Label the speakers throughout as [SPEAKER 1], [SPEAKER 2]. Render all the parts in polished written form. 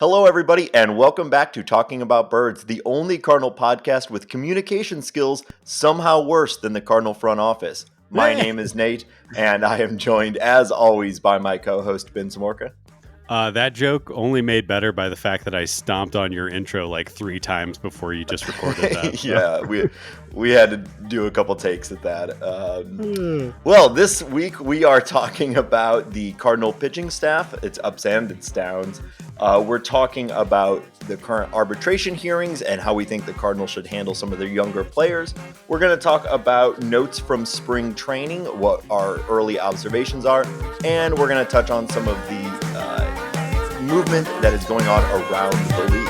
[SPEAKER 1] Hello, everybody, and welcome back to Talking About Birds, the only Cardinal podcast with communication skills somehow worse than the Cardinal front office. My name is Nate, and I am joined, as always, by my co-host, Ben Samorka.
[SPEAKER 2] That joke only made better by the fact that I stomped on your intro like 3 times before you just recorded that.
[SPEAKER 1] Yeah, we had to do a couple takes at that. Well, this week we are talking about the Cardinal pitching staff, its ups and its downs. We're talking about the current arbitration hearings and how we think the Cardinals should handle some of their younger players. We're going to talk about notes from spring training, what our early observations are, and we're going to touch on some of the movement that is going on around the league.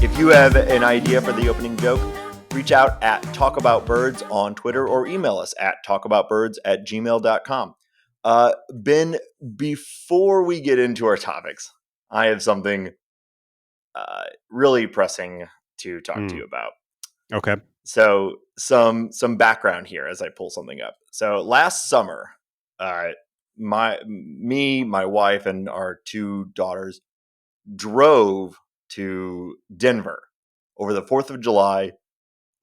[SPEAKER 1] If you have an idea for the opening joke, reach out at talkaboutbirds on Twitter or email us at talkaboutbirds@gmail.com. Ben, before we get into our topics, I have something really pressing to talk to you about.
[SPEAKER 2] Okay.
[SPEAKER 1] So some background here as I pull something up. So last summer, my wife, and our 2 daughters drove to Denver over the 4th of July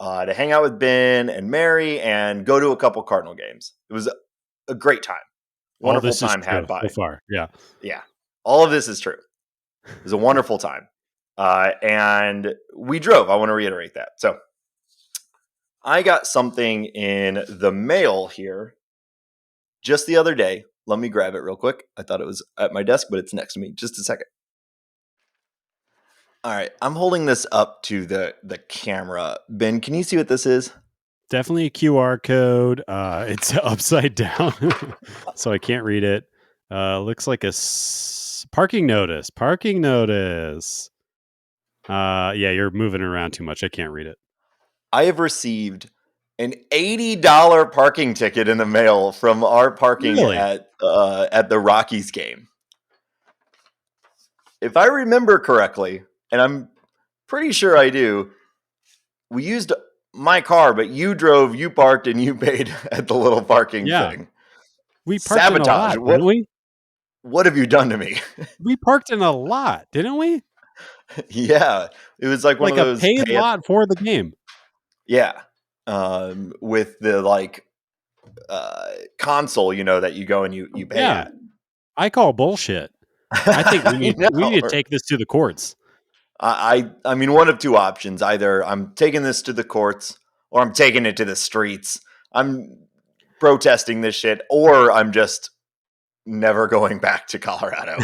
[SPEAKER 1] to hang out with Ben and Mary and go to a couple Cardinal games. It was a great time. Wonderful time had by.
[SPEAKER 2] So far. Yeah.
[SPEAKER 1] All of this is true. It was a wonderful time. And we drove. I want to reiterate that. So I got something in the mail here just the other day. Let me grab it real quick. I thought it was at my desk, but it's next to me. Just a second. All right, I'm holding this up to the camera. Ben, can you see what this is?
[SPEAKER 2] Definitely a QR code. It's upside down, so I can't read it. Looks like a parking notice. Parking notice. Yeah, you're moving around too much. I can't read it.
[SPEAKER 1] I have received an $80 parking ticket in the mail from our parking at the Rockies game. If I remember correctly, and I'm pretty sure I do, we used my car, but you drove, you parked, and you paid at the little parking thing.
[SPEAKER 2] We parked sabotage.
[SPEAKER 1] In a lot, didn't we? What have you done to me?
[SPEAKER 2] We parked in a lot, didn't we?
[SPEAKER 1] Yeah, it was like one of those
[SPEAKER 2] paid lot for the game.
[SPEAKER 1] Yeah, with the console, that you go and you pay.
[SPEAKER 2] Yeah, I call bullshit. I think we need to take this to the courts.
[SPEAKER 1] I mean, one of 2 options. Either I'm taking this to the courts or I'm taking it to the streets. I'm protesting this shit, or I'm just never going back to Colorado.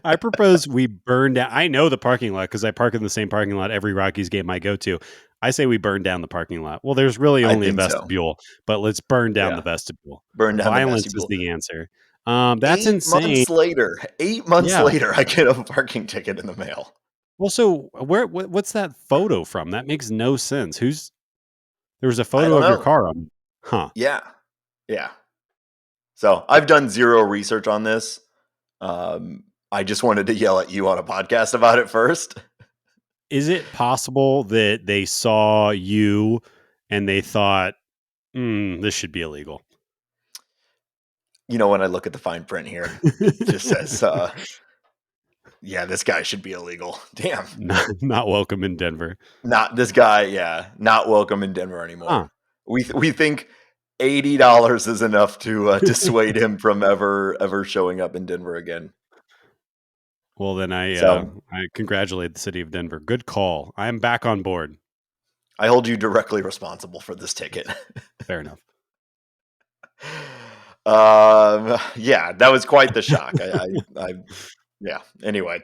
[SPEAKER 2] I propose we burn down. I know the parking lot because I park in the same parking lot every Rockies game I go to. I say we burn down the parking lot. Well, there's really only a vestibule, but let's burn down the vestibule.
[SPEAKER 1] Burn down
[SPEAKER 2] Violence
[SPEAKER 1] the vestibule.
[SPEAKER 2] Is the answer. That's insane.
[SPEAKER 1] 8 months later, I get a parking ticket in the mail.
[SPEAKER 2] Well, so what's that photo from? That makes no sense. There was a photo of your car on? Huh?
[SPEAKER 1] Yeah. So I've done zero research on this. I just wanted to yell at you on a podcast about it first.
[SPEAKER 2] Is it possible that they saw you and they thought, this should be illegal?
[SPEAKER 1] When I look at the fine print here, it just says, yeah, this guy should be illegal. Damn.
[SPEAKER 2] Not welcome in Denver.
[SPEAKER 1] Not this guy, yeah. Not welcome in Denver anymore. Huh. We think $80 is enough to dissuade him from ever showing up in Denver again.
[SPEAKER 2] Well, then I congratulate the city of Denver. Good call. I am back on board.
[SPEAKER 1] I hold you directly responsible for this ticket.
[SPEAKER 2] Fair enough.
[SPEAKER 1] Yeah, that was quite the shock. Yeah. Anyway,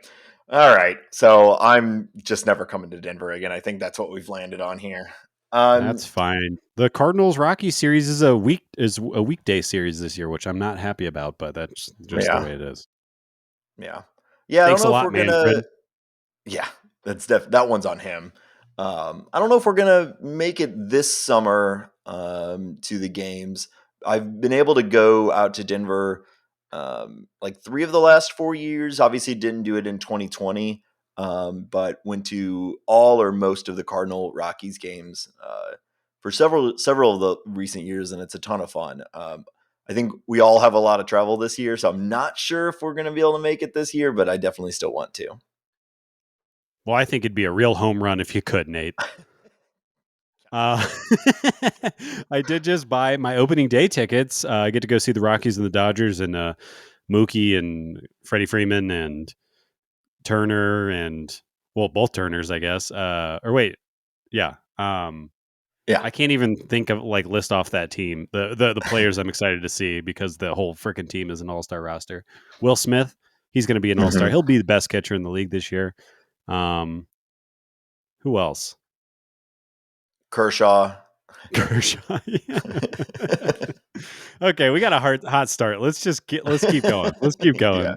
[SPEAKER 1] all right. So I'm just never coming to Denver again. I think that's what we've landed on here.
[SPEAKER 2] That's fine. The Cardinals Rockies series is a weekday series this year, which I'm not happy about, but that's just the way it is.
[SPEAKER 1] Yeah.
[SPEAKER 2] Thanks a lot, man.
[SPEAKER 1] Yeah, that one's on him. I don't know if we're gonna make it this summer to the games. I've been able to go out to Denver like 3 of the last 4 years. Obviously, didn't do it in 2020, but went to all or most of the Cardinal Rockies games for several of the recent years, and it's a ton of fun. I think we all have a lot of travel this year, so I'm not sure if we're going to be able to make it this year, but I definitely still want to.
[SPEAKER 2] Well, I think it'd be a real home run if you could, Nate. Uh, I did just buy my opening day tickets. I get to go see the Rockies and the Dodgers, and Mookie and Freddie Freeman and Turner and, well, both Turners, I guess. Or wait, yeah.
[SPEAKER 1] Yeah.
[SPEAKER 2] I can't even think of like list off that team, the players I'm excited to see, because the whole freaking team is an all-star roster. Will Smith, he's going to be an all-star.
[SPEAKER 1] Mhm.
[SPEAKER 2] He'll be the best catcher in the league this year. Who else?
[SPEAKER 1] Kershaw.
[SPEAKER 2] Kershaw. Yeah. Okay, we got a hot start. Let's keep going. Let's keep
[SPEAKER 1] Yeah.
[SPEAKER 2] going.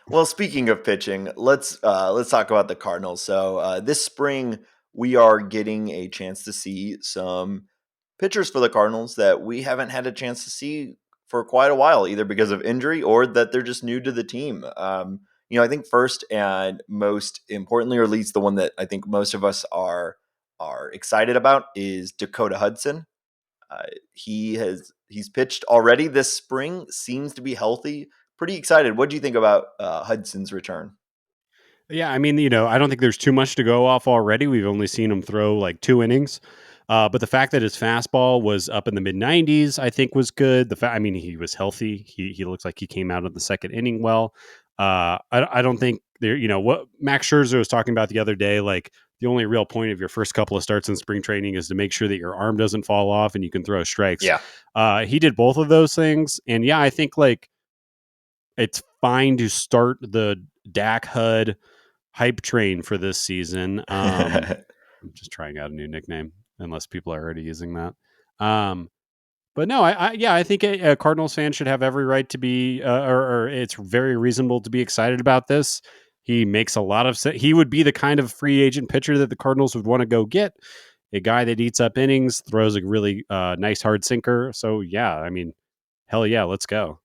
[SPEAKER 1] Well, speaking of pitching, let's talk about the Cardinals. So this spring, we are getting a chance to see some pitchers for the Cardinals that we haven't had a chance to see for quite a while, either because of injury or that they're just new to the team. I think first and most importantly, or at least the one that I think most of us are excited about, is Dakota Hudson. He's pitched already this spring, seems to be healthy. Pretty excited. What do you think about Hudson's return?
[SPEAKER 2] Yeah, I mean, I don't think there's too much to go off already. We've only seen him throw like 2 innings. But the fact that his fastball was up in the mid 90s, I think, was good. I mean, he was healthy. He looks like he came out of the second inning well. I don't think there. What Max Scherzer was talking about the other day, like the only real point of your first couple of starts in spring training is to make sure that your arm doesn't fall off and you can throw strikes.
[SPEAKER 1] Yeah.
[SPEAKER 2] He did both of those things, and yeah, I think like it's fine to start the Dak Hud hype train for this season. I'm just trying out a new nickname, unless people are already using that. But no, I think a Cardinals fan should have every right to be, or it's very reasonable to be excited about this. He makes a lot of sense. He would be the kind of free agent pitcher that the Cardinals would want to go get. A guy that eats up innings, throws a really nice hard sinker. So yeah, I mean, hell yeah, let's go.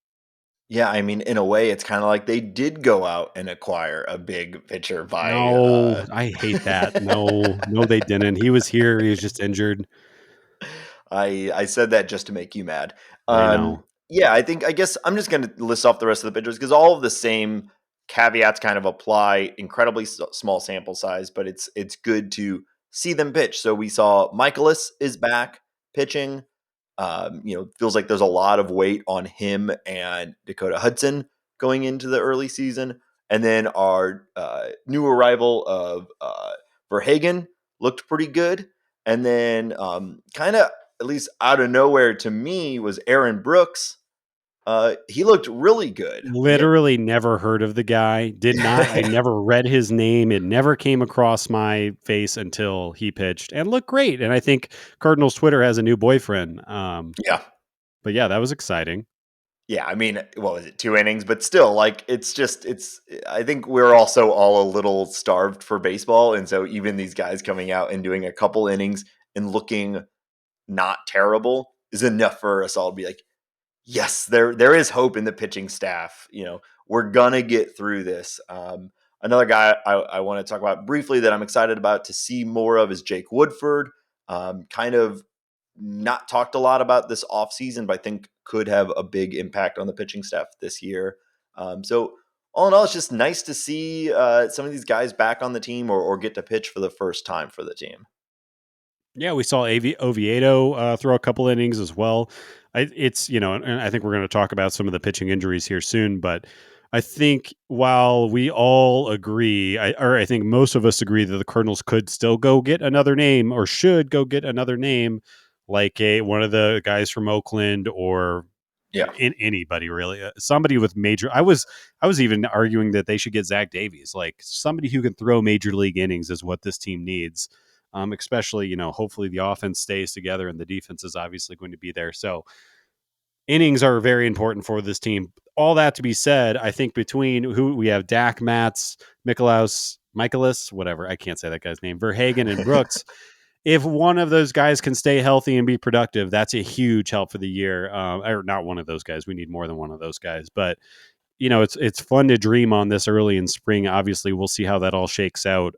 [SPEAKER 1] Yeah, I mean, in a way, it's kind of like they did go out and acquire a big pitcher by.
[SPEAKER 2] No, I hate that. No, no, they didn't. He was here. He was just injured.
[SPEAKER 1] I said that just to make you mad.
[SPEAKER 2] I know.
[SPEAKER 1] Yeah, I guess I'm just going to list off the rest of the pitchers because all of the same caveats kind of apply. Incredibly small sample size, but it's good to see them pitch. So we saw Michaelis is back pitching. Feels like there's a lot of weight on him and Dakota Hudson going into the early season. And then our new arrival of Verhagen looked pretty good. And then kind of, at least out of nowhere to me, was Aaron Brooks. He looked really good.
[SPEAKER 2] Literally never heard of the guy. Did not. I never read his name. It never came across my face until he pitched and looked great. And I think Cardinals Twitter has a new boyfriend.
[SPEAKER 1] Yeah.
[SPEAKER 2] But yeah, that was exciting.
[SPEAKER 1] Yeah, I mean, what was it, 2 innings? But still, like, I think we're also all a little starved for baseball. And so even these guys coming out and doing a couple innings and looking not terrible is enough for us all to be like, yes, there is hope in the pitching staff. We're gonna get through this. Another guy I want to talk about briefly that I'm excited about to see more of is Jake Woodford. Kind of not talked a lot about this offseason, but I think could have a big impact on the pitching staff this year. So all in all, it's just nice to see some of these guys back on the team or get to pitch for the first time for the team.
[SPEAKER 2] Yeah, we saw Oviedo throw a couple innings as well. And I think we're going to talk about some of the pitching injuries here soon, but I think while we all agree, I think most of us agree that the Cardinals could still go get another name, or should go get another name, like one of the guys from Oakland, or
[SPEAKER 1] Yeah.
[SPEAKER 2] anybody really, somebody with major. I was even arguing that they should get Zach Davies, like somebody who can throw major league innings is what this team needs. Especially, hopefully the offense stays together and the defense is obviously going to be there. So innings are very important for this team. All that to be said, I think between who we have, Dak, Matz, Michaelis, whatever, I can't say that guy's name, Verhagen and Brooks, if one of those guys can stay healthy and be productive, that's a huge help for the year. Or not one of those guys. We need more than one of those guys. But it's fun to dream on this early in spring. Obviously, we'll see how that all shakes out.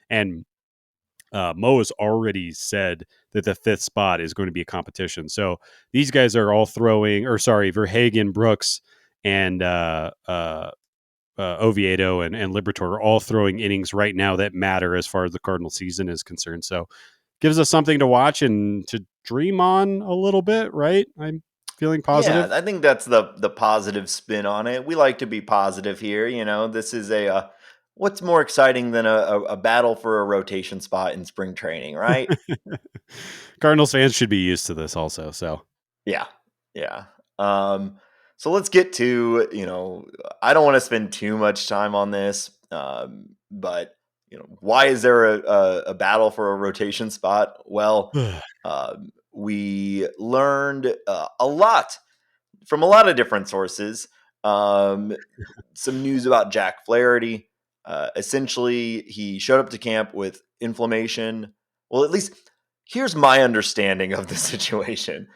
[SPEAKER 2] And Mo has already said that the fifth spot is going to be a competition. So these guys are all throwing, or sorry, Verhagen, Brooks, and Oviedo and Liberatore are all throwing innings right now that matter as far as the Cardinal season is concerned. So gives us something to watch and to dream on a little bit, right? I'm feeling
[SPEAKER 1] Yeah,
[SPEAKER 2] positive.
[SPEAKER 1] I think that's the positive spin on it. We like to be positive here. This is what's more exciting than a battle for a rotation spot in spring training, right?
[SPEAKER 2] Cardinals fans should be used to this also. So
[SPEAKER 1] Yeah, yeah. So let's get to, I don't want to spend too much time on this, but why is there a battle for a rotation spot? Well, we learned a lot from a lot of different sources. Um, some news about Jack Flaherty. Essentially, he showed up to camp with inflammation. Well, at least here's my understanding of the situation.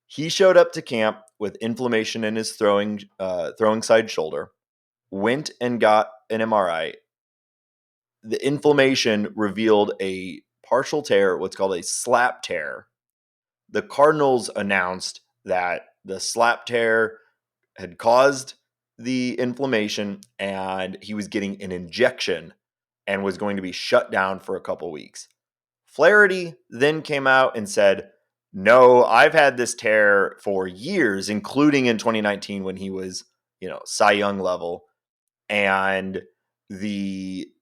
[SPEAKER 1] He showed up to camp with inflammation in his throwing side shoulder. Went and got an MRI. The inflammation revealed a partial tear, what's called a slap tear. The Cardinals announced that the slap tear had caused the inflammation and he was getting an injection and was going to be shut down for a couple weeks. Flaherty then came out and said, "No, I've had this tear for years, including in 2019 when he was, Cy Young level. And he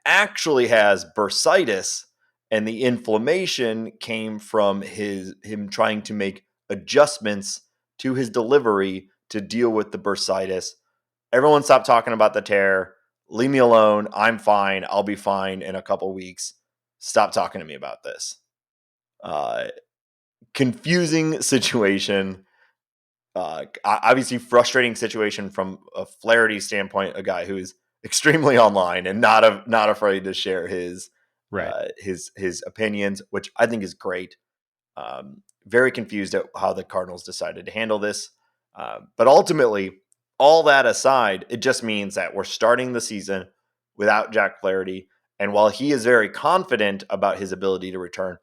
[SPEAKER 1] actually has bursitis, and the inflammation came from him trying to make adjustments to his delivery to deal with the bursitis. Everyone stop talking about the tear. Leave me alone. I'm fine. I'll be fine in a couple weeks. Stop talking to me about this." Uh, Confusing situation. Obviously frustrating situation from a Flaherty standpoint, a guy who is extremely online and not afraid to share
[SPEAKER 2] right.
[SPEAKER 1] his opinions, which I think is great. Very confused at how the Cardinals decided to handle this, but ultimately, all that aside, it just means that we're starting the season without Jack Flaherty, and while he is very confident about his ability to return,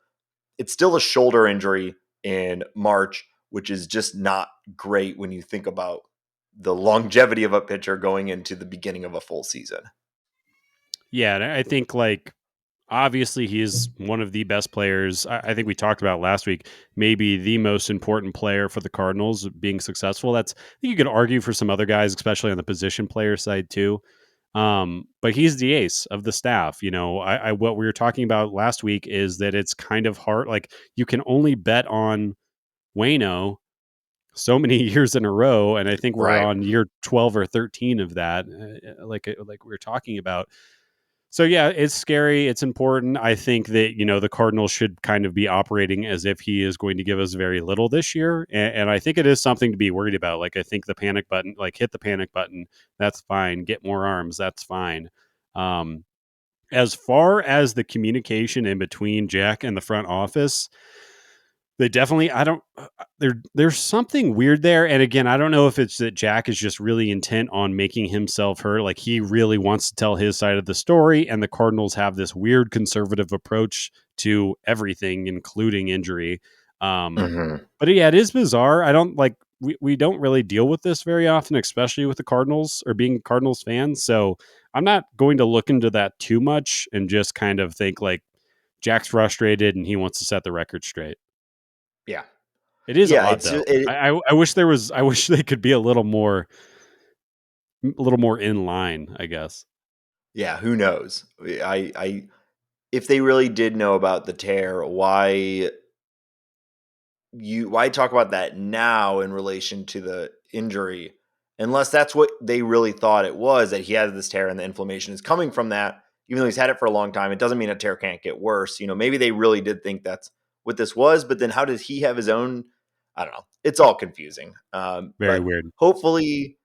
[SPEAKER 1] it's still a shoulder injury in March, which is just not great when you think about the longevity of a pitcher going into the beginning of a full season.
[SPEAKER 2] Yeah, and I think like obviously he is one of the best players. I think we talked about last week, maybe the most important player for the Cardinals being successful. I think you could argue for some other guys, especially on the position player side too. But he's the ace of the staff. What we were talking about last week is that it's kind of hard. Like you can only bet on Wayno so many years in a row, and I think we're
[SPEAKER 1] Right.
[SPEAKER 2] on year 12 or 13 of that. Like we were talking about. So yeah, it's scary. It's important. I think that the Cardinals should kind of be operating as if he is going to give us very little this year, and I think it is something to be worried about. Like I think the panic button, like hit the panic button. That's fine. Get more arms. That's fine. Um, as far as the communication in between Jack and the front office, they definitely I don't there's something weird there, and again, I don't know if it's that Jack is just really intent on making himself hurt, like he really wants to tell his side of the story, and the Cardinals have this weird conservative approach to everything including injury.
[SPEAKER 1] Mm-hmm.
[SPEAKER 2] But yeah, it is bizarre. I don't like we don't really deal with this very often, especially with the Cardinals or being Cardinals fans. So I'm not going to look into that too much and just kind of think like Jack's frustrated and he wants to set the record straight.
[SPEAKER 1] Yeah.
[SPEAKER 2] It is
[SPEAKER 1] Yeah.
[SPEAKER 2] odd though. I wish there was. I wish they could be a little more in line. I guess.
[SPEAKER 1] Yeah. Who knows? If they really did know about the tear, why talk about that now in relation to the injury, unless that's what they really thought it was, that he has this tear and the inflammation is coming from that. Even though he's had it for a long time, it doesn't mean a tear can't get worse. Maybe they really did think that's what this was, but then how does he have his own? I don't know. It's all confusing.
[SPEAKER 2] Very
[SPEAKER 1] But
[SPEAKER 2] weird.
[SPEAKER 1] hopefully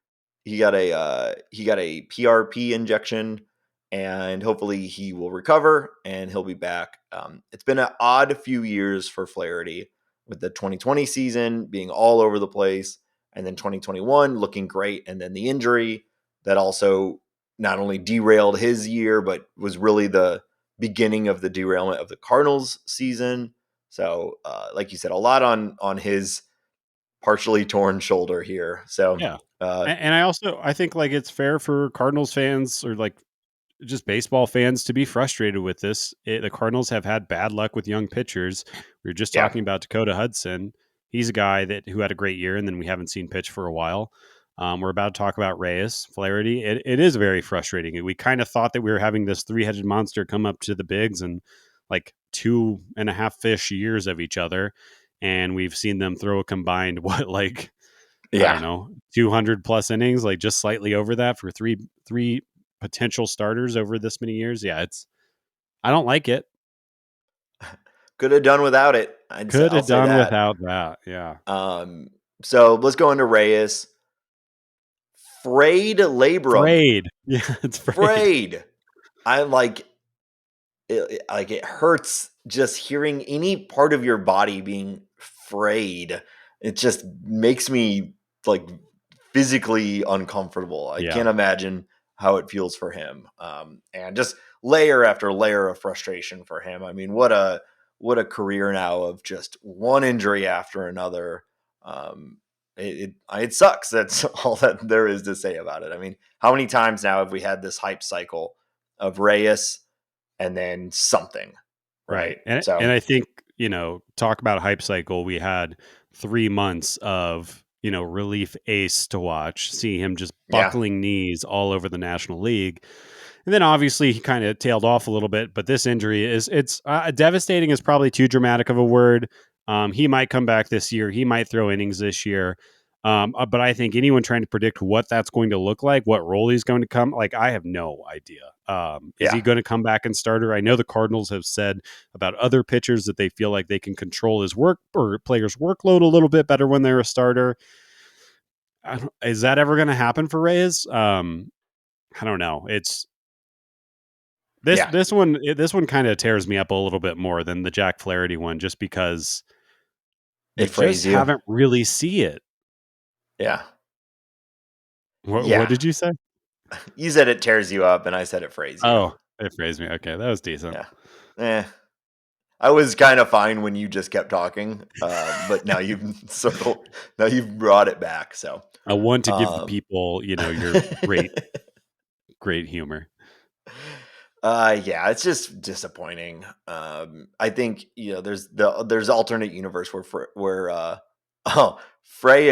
[SPEAKER 1] he got a PRP injection and hopefully he will recover and he'll be back. It's been an odd few years for Flaherty, with the 2020 season being all over the place, and then 2021 looking great, and then the injury that also not only derailed his year, but was really the beginning of the derailment of the Cardinals season. So, like you said, a lot on his partially torn shoulder here. So,
[SPEAKER 2] Yeah. And I think like it's fair for Cardinals fans or like just baseball fans to be frustrated with this. The Cardinals have had bad luck with young pitchers. We were just
[SPEAKER 1] yeah,
[SPEAKER 2] talking about Dakota Hudson. He's a guy who had a great year, and then we haven't seen pitch for a while. We're about to talk about Reyes, Flaherty. It is very frustrating. We kind of thought that we were having this three-headed monster come up to the bigs and like 2.5 years of each other, and we've seen them throw a combined I don't
[SPEAKER 1] yeah.
[SPEAKER 2] know, 200 plus innings, like just slightly over that for three potential starters over this many years. Yeah, I don't like it.
[SPEAKER 1] Could have done without it.
[SPEAKER 2] Could
[SPEAKER 1] I'll
[SPEAKER 2] have
[SPEAKER 1] say
[SPEAKER 2] done
[SPEAKER 1] that.
[SPEAKER 2] without that. Yeah.
[SPEAKER 1] So let's go into Reyes. Frayed labrum.
[SPEAKER 2] Frayed. Yeah, it's frayed.
[SPEAKER 1] Frayed. I like it hurts just hearing any part of your body being frayed. It just makes me like physically uncomfortable. I
[SPEAKER 2] Yeah.
[SPEAKER 1] can't imagine how it feels for him. And just layer after layer of frustration for him. I mean, what a career now of just one injury after another. It sucks. That's all that there is to say about it. I mean, how many times now have we had this hype cycle of Reyes and then something,
[SPEAKER 2] Right.
[SPEAKER 1] right?
[SPEAKER 2] And
[SPEAKER 1] So
[SPEAKER 2] I think, talk about hype cycle. We had 3 months of, relief ace to watch, see him just
[SPEAKER 1] yeah,
[SPEAKER 2] buckling knees all over the National League. And then obviously he kind of tailed off a little bit, but this injury it's devastating is probably too dramatic of a word. He might come back this year. He might throw innings this year. But I think anyone trying to predict what that's going to look like, what role he's going to come, like I have no idea. Is
[SPEAKER 1] yeah,
[SPEAKER 2] he going to come back and starter? I know the Cardinals have said about other pitchers that they feel like they can control his work or players' workload a little bit better when they're a starter. Is that ever going to happen for Reyes? I don't know. It's this
[SPEAKER 1] yeah.
[SPEAKER 2] this one this one kind of tears me up a little bit more than the Jack Flaherty one, just because we
[SPEAKER 1] It
[SPEAKER 2] just
[SPEAKER 1] frays you.
[SPEAKER 2] haven't really see it.
[SPEAKER 1] Yeah,
[SPEAKER 2] What
[SPEAKER 1] yeah.
[SPEAKER 2] did you say?
[SPEAKER 1] You said it tears you up, and I said it frays you.
[SPEAKER 2] Oh, it phrased me. Okay, that was decent.
[SPEAKER 1] Yeah. Eh. I was kind of fine when you just kept talking, but now you've circled. Now you've brought it back. So,
[SPEAKER 2] I want to give the
[SPEAKER 1] um,
[SPEAKER 2] people, your great humor.
[SPEAKER 1] yeah, it's just disappointing. I think there's alternate universe where oh, Frey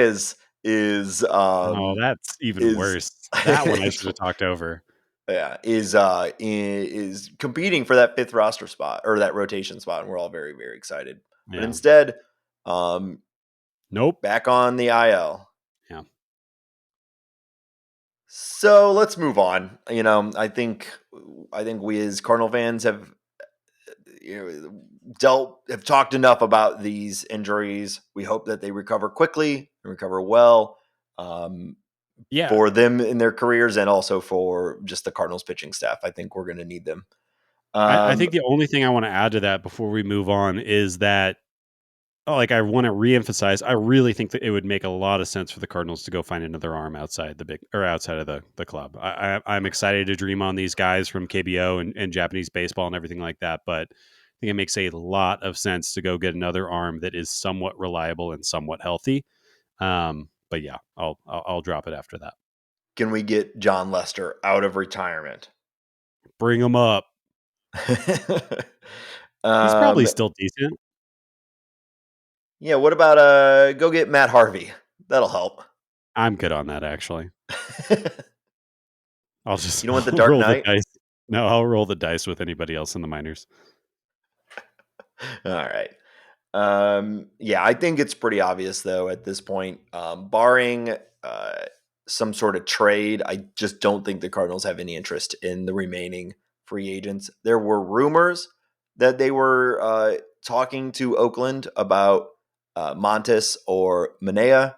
[SPEAKER 2] Oh, that's even
[SPEAKER 1] is
[SPEAKER 2] worse. That one I should have talked over.
[SPEAKER 1] yeah, is competing for that fifth roster spot or that rotation spot, and we're all very, very excited. But
[SPEAKER 2] Yeah.
[SPEAKER 1] instead, um,
[SPEAKER 2] Nope.
[SPEAKER 1] back on the IL.
[SPEAKER 2] Yeah.
[SPEAKER 1] So let's move on. I think we as Cardinal fans have have talked enough about these injuries. We hope that they recover quickly and recover well. Um,
[SPEAKER 2] Yeah.
[SPEAKER 1] for them in their careers and also for just the Cardinals pitching staff. I think we're going to need them.
[SPEAKER 2] I
[SPEAKER 1] Um,
[SPEAKER 2] think the only thing I want to add to that before we move on is that I want to reemphasize. I really think that it would make a lot of sense for the Cardinals to go find another arm outside outside of the club. I'm excited to dream on these guys from KBO and Japanese baseball and everything like that. But I think it makes a lot of sense to go get another arm that is somewhat reliable and somewhat healthy. But yeah, I'll drop it after that.
[SPEAKER 1] can we get John Lester out of retirement?
[SPEAKER 2] Bring him up. He's probably
[SPEAKER 1] um,
[SPEAKER 2] still decent.
[SPEAKER 1] yeah. What about go get Matt Harvey? That'll help.
[SPEAKER 2] I'm good on that actually. I'll just
[SPEAKER 1] You don't want the
[SPEAKER 2] I'll
[SPEAKER 1] Dark
[SPEAKER 2] roll the
[SPEAKER 1] Knight?
[SPEAKER 2] dice. No, I'll roll the dice with anybody else in the minors.
[SPEAKER 1] All right. Yeah, I think it's pretty obvious though at this point. Barring some sort of trade, I just don't think the Cardinals have any interest in the remaining free agents. There were rumors that they were talking to Oakland about Montes or Manea.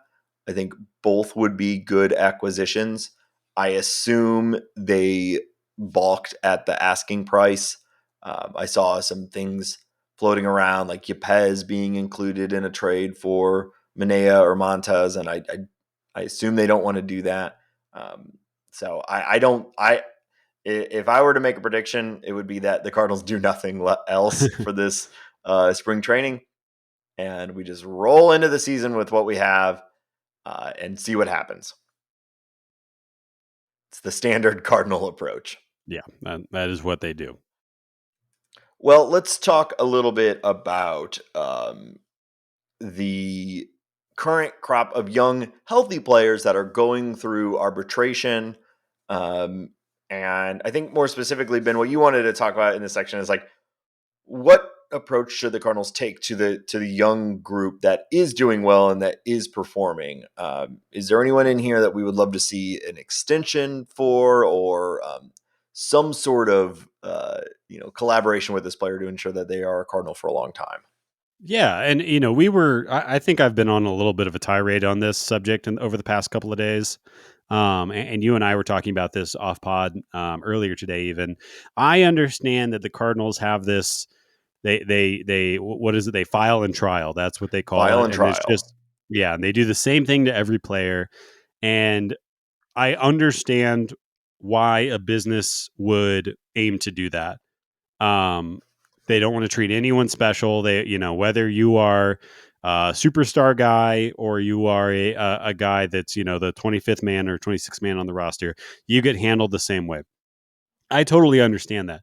[SPEAKER 1] I think both would be good acquisitions. I assume they balked at the asking price. I saw some things floating around like Yepes being included in a trade for Minea or Montez, and I assume they don't want to do that. So I don't. If I were to make a prediction, it would be that the Cardinals do nothing else for this spring training, and we just roll into the season with what we have and see what happens. It's the standard Cardinal approach.
[SPEAKER 2] Yeah, that is what they do.
[SPEAKER 1] Well, let's talk a little bit about the current crop of young, healthy players that are going through arbitration. And I think more specifically, Ben, what you wanted to talk about in this section is like, what approach should the Cardinals take to the young group that is doing well and that is performing? Is there anyone in here that we would love to see an extension for, or some sort of collaboration with this player to ensure that they are a Cardinal for a long time?
[SPEAKER 2] Yeah, and I think I've been on a little bit of a tirade on this subject over the past couple of days. And you and I were talking about this off pod earlier today. Even I understand that the Cardinals have this. They what is it? They file and trial. That's what they call
[SPEAKER 1] File
[SPEAKER 2] it.
[SPEAKER 1] and
[SPEAKER 2] And it's
[SPEAKER 1] trial.
[SPEAKER 2] just and they do the same thing to every player. And I understand why a business would aim to do that. Um, they don't want to treat anyone special. Whether you are a superstar guy or you are a guy that's, the 25th man or 26th man on the roster, you get handled the same way. I totally understand that.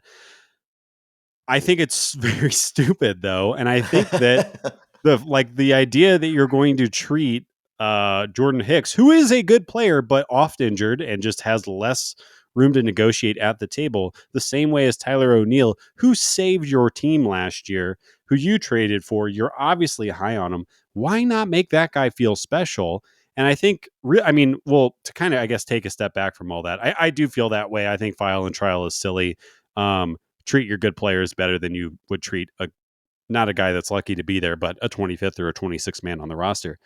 [SPEAKER 2] I think it's very stupid though. And I think that the idea that you're going to treat Jordan Hicks, who is a good player but oft injured and just has less room to negotiate at the table, the same way as Tyler O'Neill, who saved your team last year, who you traded for. You're obviously high on him. Why not make that guy feel special? And I think, to kind of, I guess, take a step back from all that, I do feel that way. I think file and trial is silly. Treat your good players better than you would treat not a guy that's lucky to be there, but a 25th or a 26th man on the roster.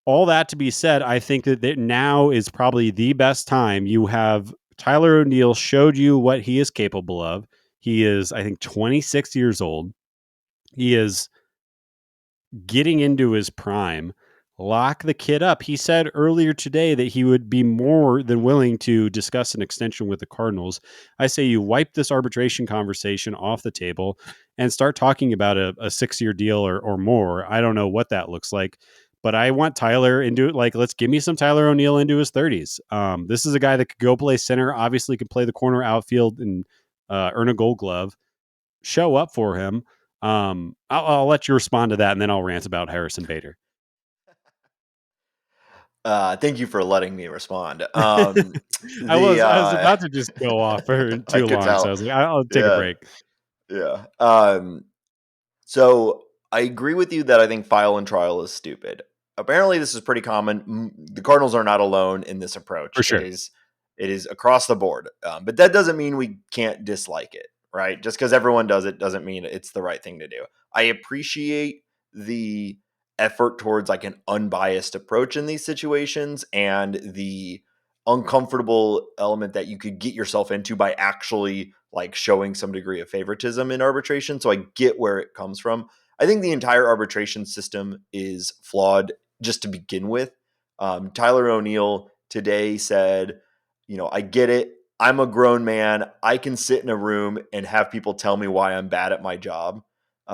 [SPEAKER 2] All that to be said, I think that now is probably the best time. You have Tyler O'Neill showed you what he is capable of. He is, I think, 26 years old. He is getting into his prime. Lock the kid up. He said earlier today that he would be more than willing to discuss an extension with the Cardinals. I say you wipe this arbitration conversation off the table and start talking about a 6-year deal or more. I don't know what that looks like, but I want Tyler into it. Like, let's give me some Tyler O'Neill into his 30s. This is a guy that could go play center, obviously could play the corner outfield and earn a Gold Glove. Show up for him. I'll let you respond to that, and then I'll rant about Harrison Bader.
[SPEAKER 1] Thank you for letting me respond.
[SPEAKER 2] I was about to just go off for
[SPEAKER 1] I
[SPEAKER 2] too
[SPEAKER 1] could
[SPEAKER 2] long, so
[SPEAKER 1] tell.
[SPEAKER 2] I was like, I'll take a
[SPEAKER 1] Yeah,
[SPEAKER 2] break.
[SPEAKER 1] yeah. So I agree with you that I think file and trial is stupid. Apparently, this is pretty common. The Cardinals are not alone in this approach.
[SPEAKER 2] For sure.
[SPEAKER 1] It is across the board. But that doesn't mean we can't dislike it, right? Just because everyone does it doesn't mean it's the right thing to do. I appreciate the effort towards like an unbiased approach in these situations and the uncomfortable element that you could get yourself into by actually like showing some degree of favoritism in arbitration. So I get where it comes from. I think the entire arbitration system is flawed just to begin with. Tyler O'Neill today said, I get it. I'm a grown man. I can sit in a room and have people tell me why I'm bad at my job.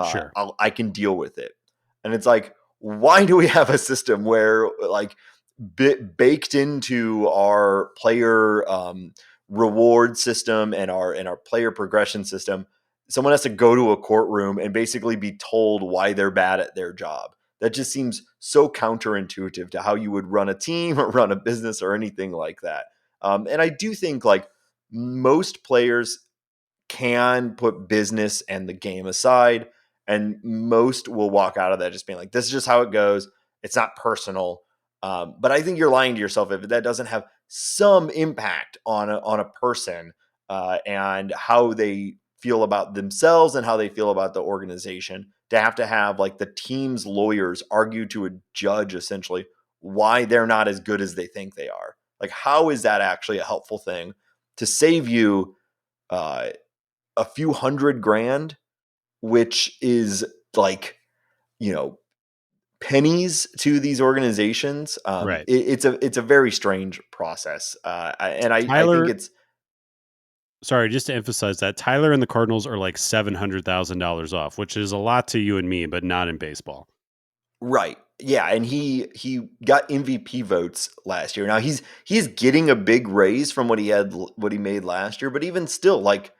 [SPEAKER 2] Sure.
[SPEAKER 1] I can deal with it. And it's like, why do we have a system where like baked into our player reward system and our player progression system, someone has to go to a courtroom and basically be told why they're bad at their job? That just seems so counterintuitive to how you would run a team or run a business or anything like that. And I do think like most players can put business and the game aside, and most will walk out of that just being like, this is just how it goes. It's not personal. But I think you're lying to yourself if that doesn't have some impact on a person and how they feel about themselves and how they feel about the organization, to have like the team's lawyers argue to a judge essentially why they're not as good as they think they are. Like, how is that actually a helpful thing? to save you uh, a few $100,000, which is like, you know, pennies to these organizations.
[SPEAKER 2] Right.
[SPEAKER 1] It's a very strange process, and I think
[SPEAKER 2] Tyler,
[SPEAKER 1] it's
[SPEAKER 2] sorry, just to emphasize that Tyler and the Cardinals are like $700,000 off, which is a lot to you and me, but not in baseball.
[SPEAKER 1] right. Yeah, and he got MVP votes last year. Now he's getting a big raise from what he made last year, but even still, like,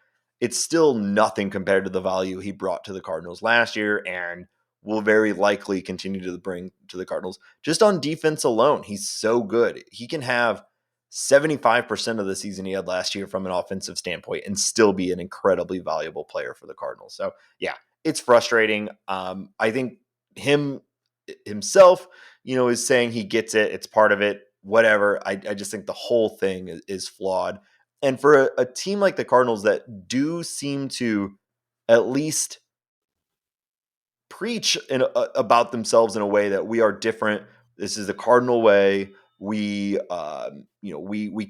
[SPEAKER 1] it's still nothing compared to the value he brought to the Cardinals last year, and will very likely continue to bring to the Cardinals. Just on defense alone, he's so good. He can have 75% of the season he had last year from an offensive standpoint and still be an incredibly valuable player for the Cardinals. So yeah, it's frustrating. I think him himself, is saying he gets it. It's part of it. Whatever. I just think the whole thing is flawed. And for a team like the Cardinals that do seem to at least preach about themselves in a way that we are different. This is the Cardinal way. We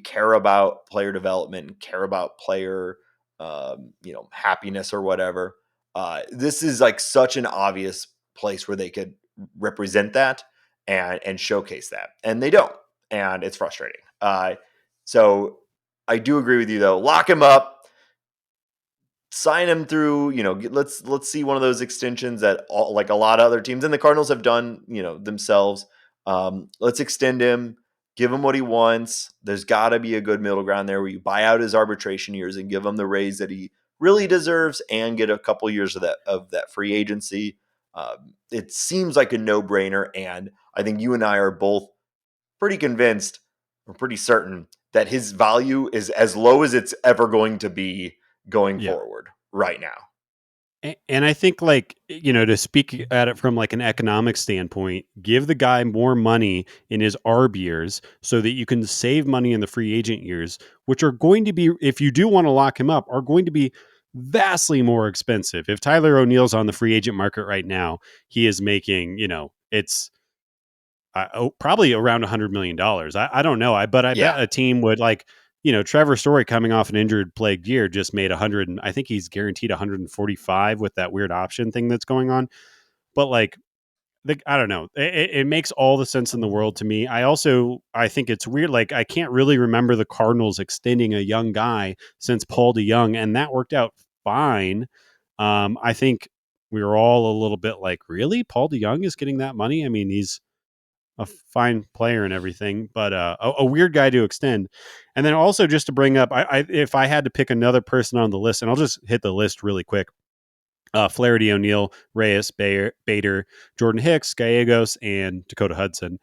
[SPEAKER 1] care about player development and care about player, happiness or whatever. This is like such an obvious place where they could represent that and showcase that, and they don't, and it's frustrating. So I do agree with you though. Lock him up, sign him through, let's see one of those extensions that like a lot of other teams and the Cardinals have done, themselves. Let's extend him, give him what he wants. There's got to be a good middle ground there where you buy out his arbitration years and give him the raise that he really deserves and get a couple years of that free agency. It seems like a no-brainer, and I think you and I are both pretty convinced or pretty certain that his value is as low as it's ever going to be going
[SPEAKER 2] Yeah.
[SPEAKER 1] forward right now.
[SPEAKER 2] And I think, like, to speak at it from like an economic standpoint, give the guy more money in his ARB years so that you can save money in the free agent years, which are going to be, if you do want to lock him up, are going to be vastly more expensive. If Tyler O'Neill's on the free agent market right now, he is making, it's probably around $100 million. I don't know. But I
[SPEAKER 1] Yeah.
[SPEAKER 2] bet a team would like, Trevor Story coming off an injured plagued year just made 100. And I think he's guaranteed 145 with that weird option thing that's going on. But like, I don't know. It makes all the sense in the world to me. I think it's weird. Like, I can't really remember the Cardinals extending a young guy since Paul DeYoung, and that worked out fine. I think we were all a little bit like, really? Paul DeYoung is getting that money? I mean, he's a fine player and everything, but a weird guy to extend. And then also just to bring up, if I had to pick another person on the list, and I'll just hit the list really quick. Flaherty, O'Neill, Reyes, Bader, Jordan Hicks, Gallegos, and Dakota Hudson.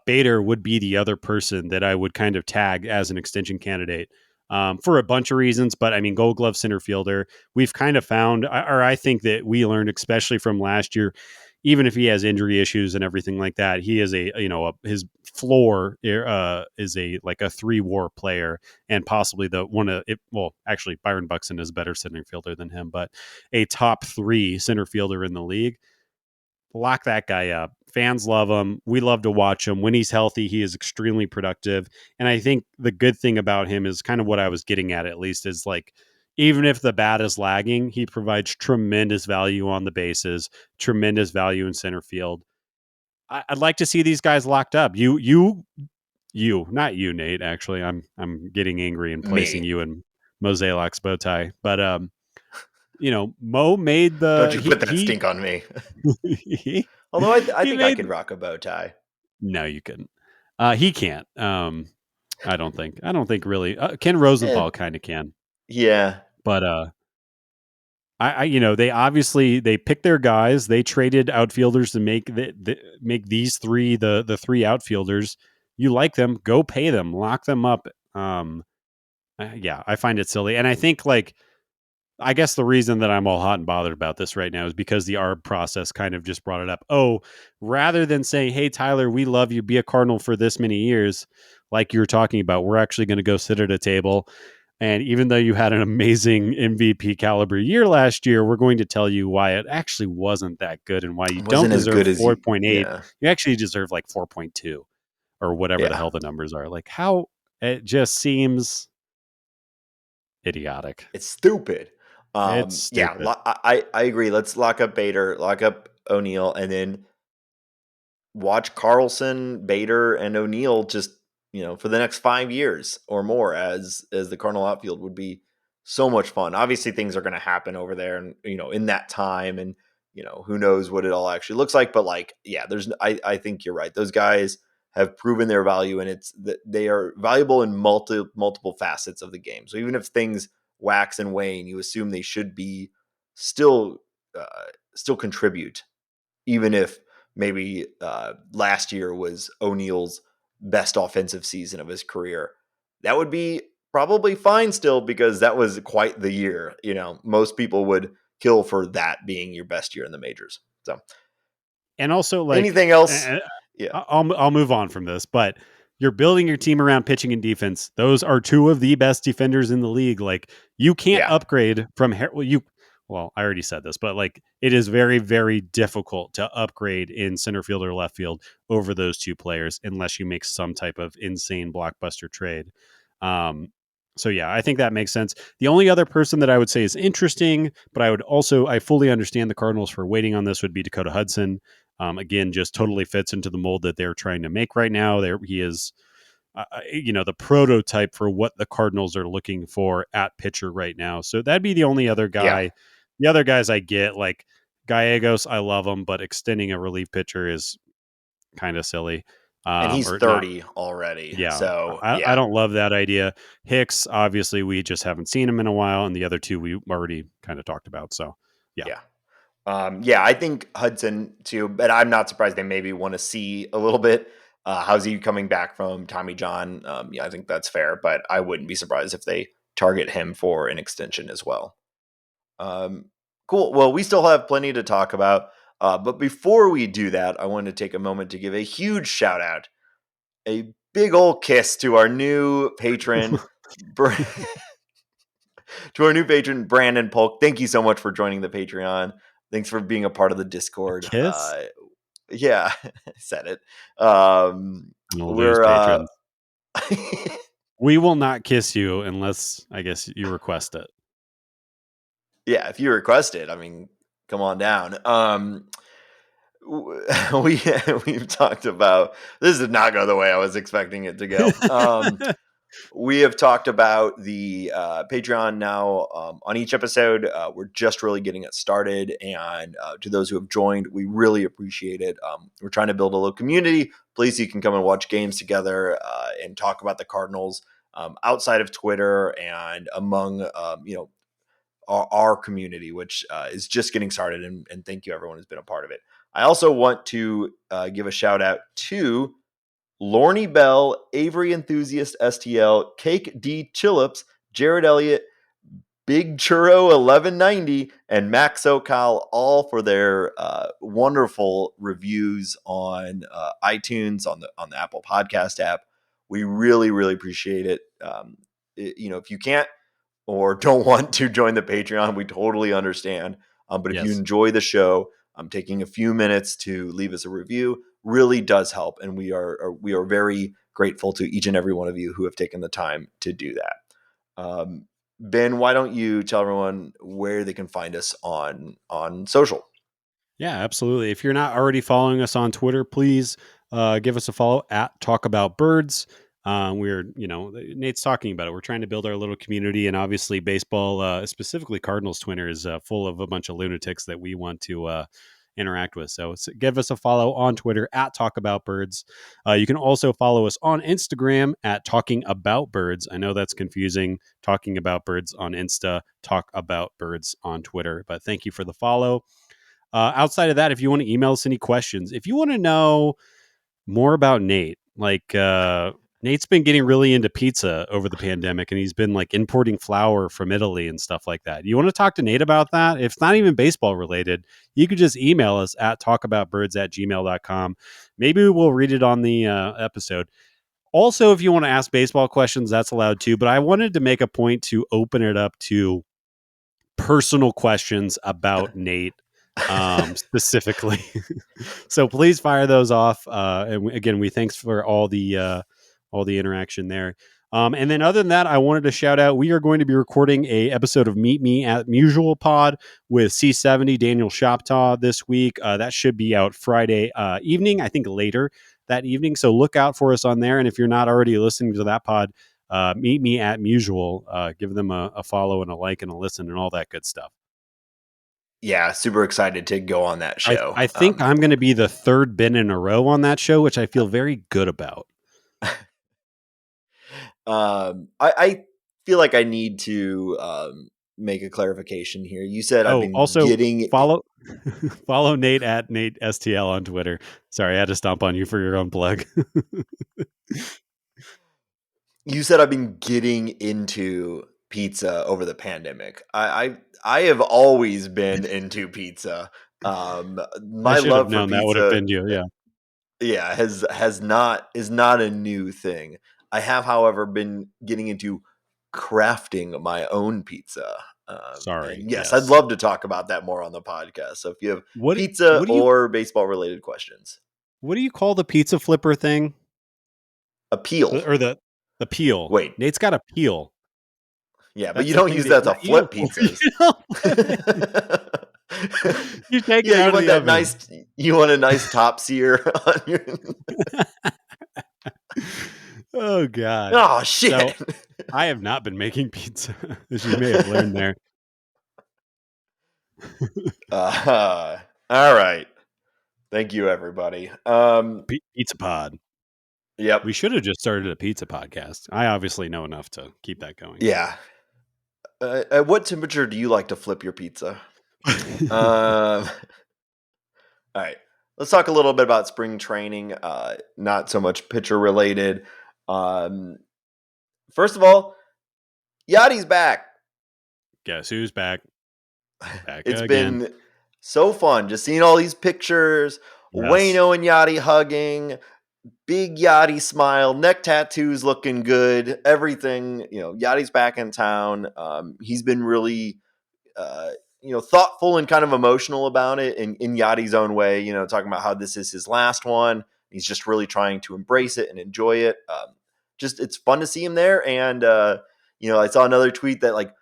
[SPEAKER 2] Bader would be the other person that I would kind of tag as an extension candidate for a bunch of reasons. But I mean, Gold Glove center fielder, we've kind of found, or I think that we learned, especially from last year, even if he has injury issues and everything like that, he is his floor is a like a 3-WAR player and possibly the one of it. Well, actually, Byron Buxton is a better center fielder than him, but a top 3 center fielder in the league. Lock that guy up. Fans love him. We love to watch him. When he's healthy, he is extremely productive. And I think the good thing about him is kind of what I was getting at least, is like, even if the bat is lagging, he provides tremendous value on the bases, tremendous value in center field. I'd like to see these guys locked up. Not you, Nate. Actually, I'm getting angry and placing
[SPEAKER 1] Me.
[SPEAKER 2] you in Mosaic bow tie. But Mo made
[SPEAKER 1] Don't
[SPEAKER 2] the
[SPEAKER 1] you put that stink on me.
[SPEAKER 2] he
[SPEAKER 1] Although I
[SPEAKER 2] he
[SPEAKER 1] think I
[SPEAKER 2] made.
[SPEAKER 1] could rock a bow tie.
[SPEAKER 2] No, you couldn't. He can't. I don't think. I don't think really. Ken
[SPEAKER 1] Eh,
[SPEAKER 2] Rosenthal kind of can,
[SPEAKER 1] yeah.
[SPEAKER 2] but they obviously they picked their guys. They traded outfielders to make these three the 3 outfielders. You like them? Go pay them. Lock them up. Yeah, I find it silly, and I think like. I guess the reason that I'm all hot and bothered about this right now is because the ARB process kind of just brought it up. Oh, rather than saying, "Hey, Tyler, we love you. Be a Cardinal for this many years," like you were talking about, we're actually going to go sit at a table. And even though you had an amazing MVP caliber year last year, we're going to tell you why it actually wasn't that good and why you
[SPEAKER 1] It
[SPEAKER 2] don't
[SPEAKER 1] wasn't as
[SPEAKER 2] deserve
[SPEAKER 1] good as you.
[SPEAKER 2] 4.8.
[SPEAKER 1] Yeah.
[SPEAKER 2] You actually deserve like 4.2 or whatever the
[SPEAKER 1] Yeah.
[SPEAKER 2] hell the numbers are. Like, how it just seems idiotic.
[SPEAKER 1] It's stupid.
[SPEAKER 2] It's
[SPEAKER 1] Yeah,
[SPEAKER 2] stupid.
[SPEAKER 1] I agree. Let's lock up Bader, lock up O'Neal, and then watch Carlson, Bader, and O'Neal just for the next 5 years or more as the Cardinal outfield would be so much fun. Obviously, things are going to happen over there, and in that time, and who knows what it all actually looks like. But like, yeah, I think you're right. Those guys have proven their value, and it's that they are valuable in multiple facets of the game. So even if things wax and wane, you assume they should be still uh, still contribute, even if maybe last year was O'Neal's best offensive season of his career. That would be probably fine still, because that was quite the year. Most people would kill for that being your best year in the majors. So,
[SPEAKER 2] And also, like,
[SPEAKER 1] anything else? Yeah.
[SPEAKER 2] I'll move on from this, but you're building your team around pitching and defense. Those are two of the best defenders in the league. Like, you can't
[SPEAKER 1] Yeah.
[SPEAKER 2] upgrade from well, I already said this, but like, it is very, very difficult to upgrade in center field or left field over those two players unless you make some type of insane blockbuster trade. Um, so yeah, I think that makes sense. The only other person that I would say is interesting, but I fully understand the Cardinals for waiting on this, would be Dakota Hudson. Again, just totally fits into the mold that they're trying to make right now. He is, the prototype for what the Cardinals are looking for at pitcher right now. So that'd be the only other
[SPEAKER 1] Yeah.
[SPEAKER 2] guy. The other guys I get, like Gallegos, I love him, but extending a relief pitcher is kind of silly.
[SPEAKER 1] And he's
[SPEAKER 2] Or not.
[SPEAKER 1] 30 already.
[SPEAKER 2] Yeah,
[SPEAKER 1] So,
[SPEAKER 2] I
[SPEAKER 1] yeah.
[SPEAKER 2] don't love that idea. Hicks, obviously, we just haven't seen him in a while, and the other two we already kind of talked about. So, yeah.
[SPEAKER 1] Yeah. Yeah, I think Hudson too, but I'm not surprised they maybe want to see a little bit. How's he coming back from Tommy John? Yeah, I think that's fair, but I wouldn't be surprised if they target him for an extension as well. Cool. Well, we still have plenty to talk about, but before we do that, I want to take a moment to give a huge shout out, a big old kiss to our new patron, Brandon Polk. Thank you so much for joining the Patreon. Thanks for being a part of the
[SPEAKER 2] A
[SPEAKER 1] Discord.
[SPEAKER 2] kiss?
[SPEAKER 1] Yeah, I said it.
[SPEAKER 2] We'll lose
[SPEAKER 1] We're
[SPEAKER 2] patrons. We will not kiss you unless, I guess, you request it.
[SPEAKER 1] Yeah, if you request it, I mean, come on down. We've talked about, this did not go the way I was expecting it to go. We have talked about the Patreon now on each episode. We're just really getting it started. And to those who have joined, we really appreciate it. We're trying to build a little community. Please, you can come and watch games together and talk about the Cardinals outside of Twitter and among, our community, which is just getting started. And thank you, everyone who's been a part of it. I also want to give a shout out to Lorne Bell, Avery Enthusiast STL, Cake D Chillips, Jared Elliott, Big Churro 1190, and Max Okal, all for their wonderful reviews on iTunes, on the Apple Podcast app. We really, really appreciate it. If you can't or don't want to join the Patreon, we totally understand. But if you
[SPEAKER 2] Yes.
[SPEAKER 1] enjoy the show, taking a few minutes to leave us a review really does help, and we are very grateful to each and every one of you who have taken the time to do that. Ben, why don't you tell everyone where they can find us on social?
[SPEAKER 2] Yeah, absolutely. If you're not already following us on Twitter, please give us a follow at Talk About Birds. Nate's talking about it. We're trying to build our little community, and obviously, baseball, specifically Cardinals Twitter, is full of a bunch of lunatics that we want to interact with. So give us a follow on Twitter at Talk About Birds. You can also follow us on Instagram at Talking About Birds. I know that's confusing. Talking About Birds on Insta, Talk About Birds on Twitter. But thank you for the follow. Outside of that, if you want to email us any questions, if you want to know more about Nate, like Nate's been getting really into pizza over the pandemic, and he's been like importing flour from Italy and stuff like that. You want to talk to Nate about that? If it's not even baseball related, you could just email us at talkaboutbirds@gmail.com. Maybe we'll read it on the episode. Also, if you want to ask baseball questions, that's allowed too. But I wanted to make a point to open it up to personal questions about Nate specifically. So please fire those off. And again, we thanks for all the all the interaction there. And then other than that, I wanted to shout out, we are going to be recording a episode of Meet Me at Mutual Pod with C70 Daniel Shoptaw this week. That should be out Friday evening, I think later that evening. So look out for us on there. And if you're not already listening to that pod, Meet Me at Mutual, give them a follow and a like and a listen and all that good stuff.
[SPEAKER 1] Yeah, super excited to go on that show.
[SPEAKER 2] I think I'm going to be the third bin in a row on that show, which I feel very good about.
[SPEAKER 1] I feel like I need to make a clarification here. You said I've been getting
[SPEAKER 2] follow Nate at Nate STL on Twitter. Sorry, I had to stomp on you for your own plug.
[SPEAKER 1] You said I've been getting into pizza over the pandemic. I have always been into pizza. My love for pizza
[SPEAKER 2] that would have been you. Yeah.
[SPEAKER 1] Yeah, is not a new thing. I have, however, been getting into crafting my own pizza. Yes, I'd love to talk about that more on the podcast. So if you have pizza or baseball related questions,
[SPEAKER 2] what do you call the pizza flipper thing?
[SPEAKER 1] A peel,
[SPEAKER 2] or the peel.
[SPEAKER 1] Wait,
[SPEAKER 2] Nate's got a peel.
[SPEAKER 1] Yeah, but you don't use that to flip pizzas.
[SPEAKER 2] You take it out of the oven.
[SPEAKER 1] You want a nice top sear on your.
[SPEAKER 2] Oh God!
[SPEAKER 1] Oh shit!
[SPEAKER 2] So, I have not been making pizza, as you may have learned there.
[SPEAKER 1] All right. Thank you, everybody.
[SPEAKER 2] Pizza pod.
[SPEAKER 1] Yep.
[SPEAKER 2] We should have just started a pizza podcast. I obviously know enough to keep that going.
[SPEAKER 1] Yeah. At what temperature do you like to flip your pizza? All right. Let's talk a little bit about spring training. Not so much pitcher related. First of all, YADI's back.
[SPEAKER 2] Guess who's back?
[SPEAKER 1] It's been so fun just seeing all these pictures. Yes. Waino and YADI hugging. Big YADI smile, neck tattoos looking good, everything. YADI's back in town. He's been really, thoughtful and kind of emotional about it in YADI's own way, talking about how this is his last one. He's just really trying to embrace it and enjoy it. It's fun to see him there. And, I saw another tweet that like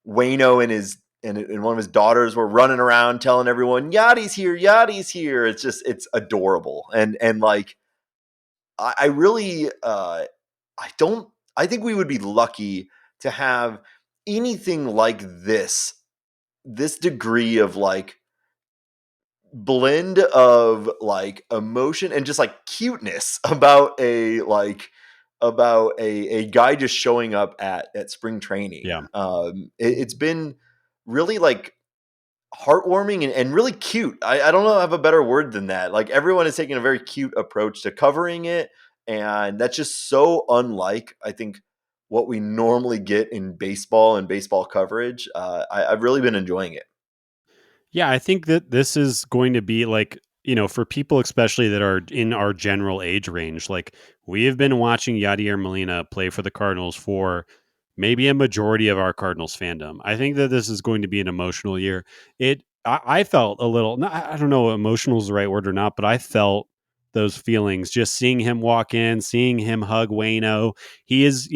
[SPEAKER 1] Waino and one of his daughters were running around telling everyone, YADI's here, YADI's here. It's adorable. And like, I really, I think we would be lucky to have anything like this degree of like blend of like emotion and just like cuteness about a guy just showing up at spring training.
[SPEAKER 2] Yeah.
[SPEAKER 1] It's been really like heartwarming and really cute. I don't know I have a better word than that. Like everyone is taking a very cute approach to covering it, and that's just so unlike I think what we normally get in baseball and baseball coverage. I've really been enjoying it.
[SPEAKER 2] Yeah, I think that this is going to be like, for people especially that are in our general age range, like we have been watching Yadier Molina play for the Cardinals for maybe a majority of our Cardinals fandom. I think that this is going to be an emotional year. I felt a little, I don't know if emotional is the right word or not, but I felt those feelings just seeing him walk in, seeing him hug Waino. He is,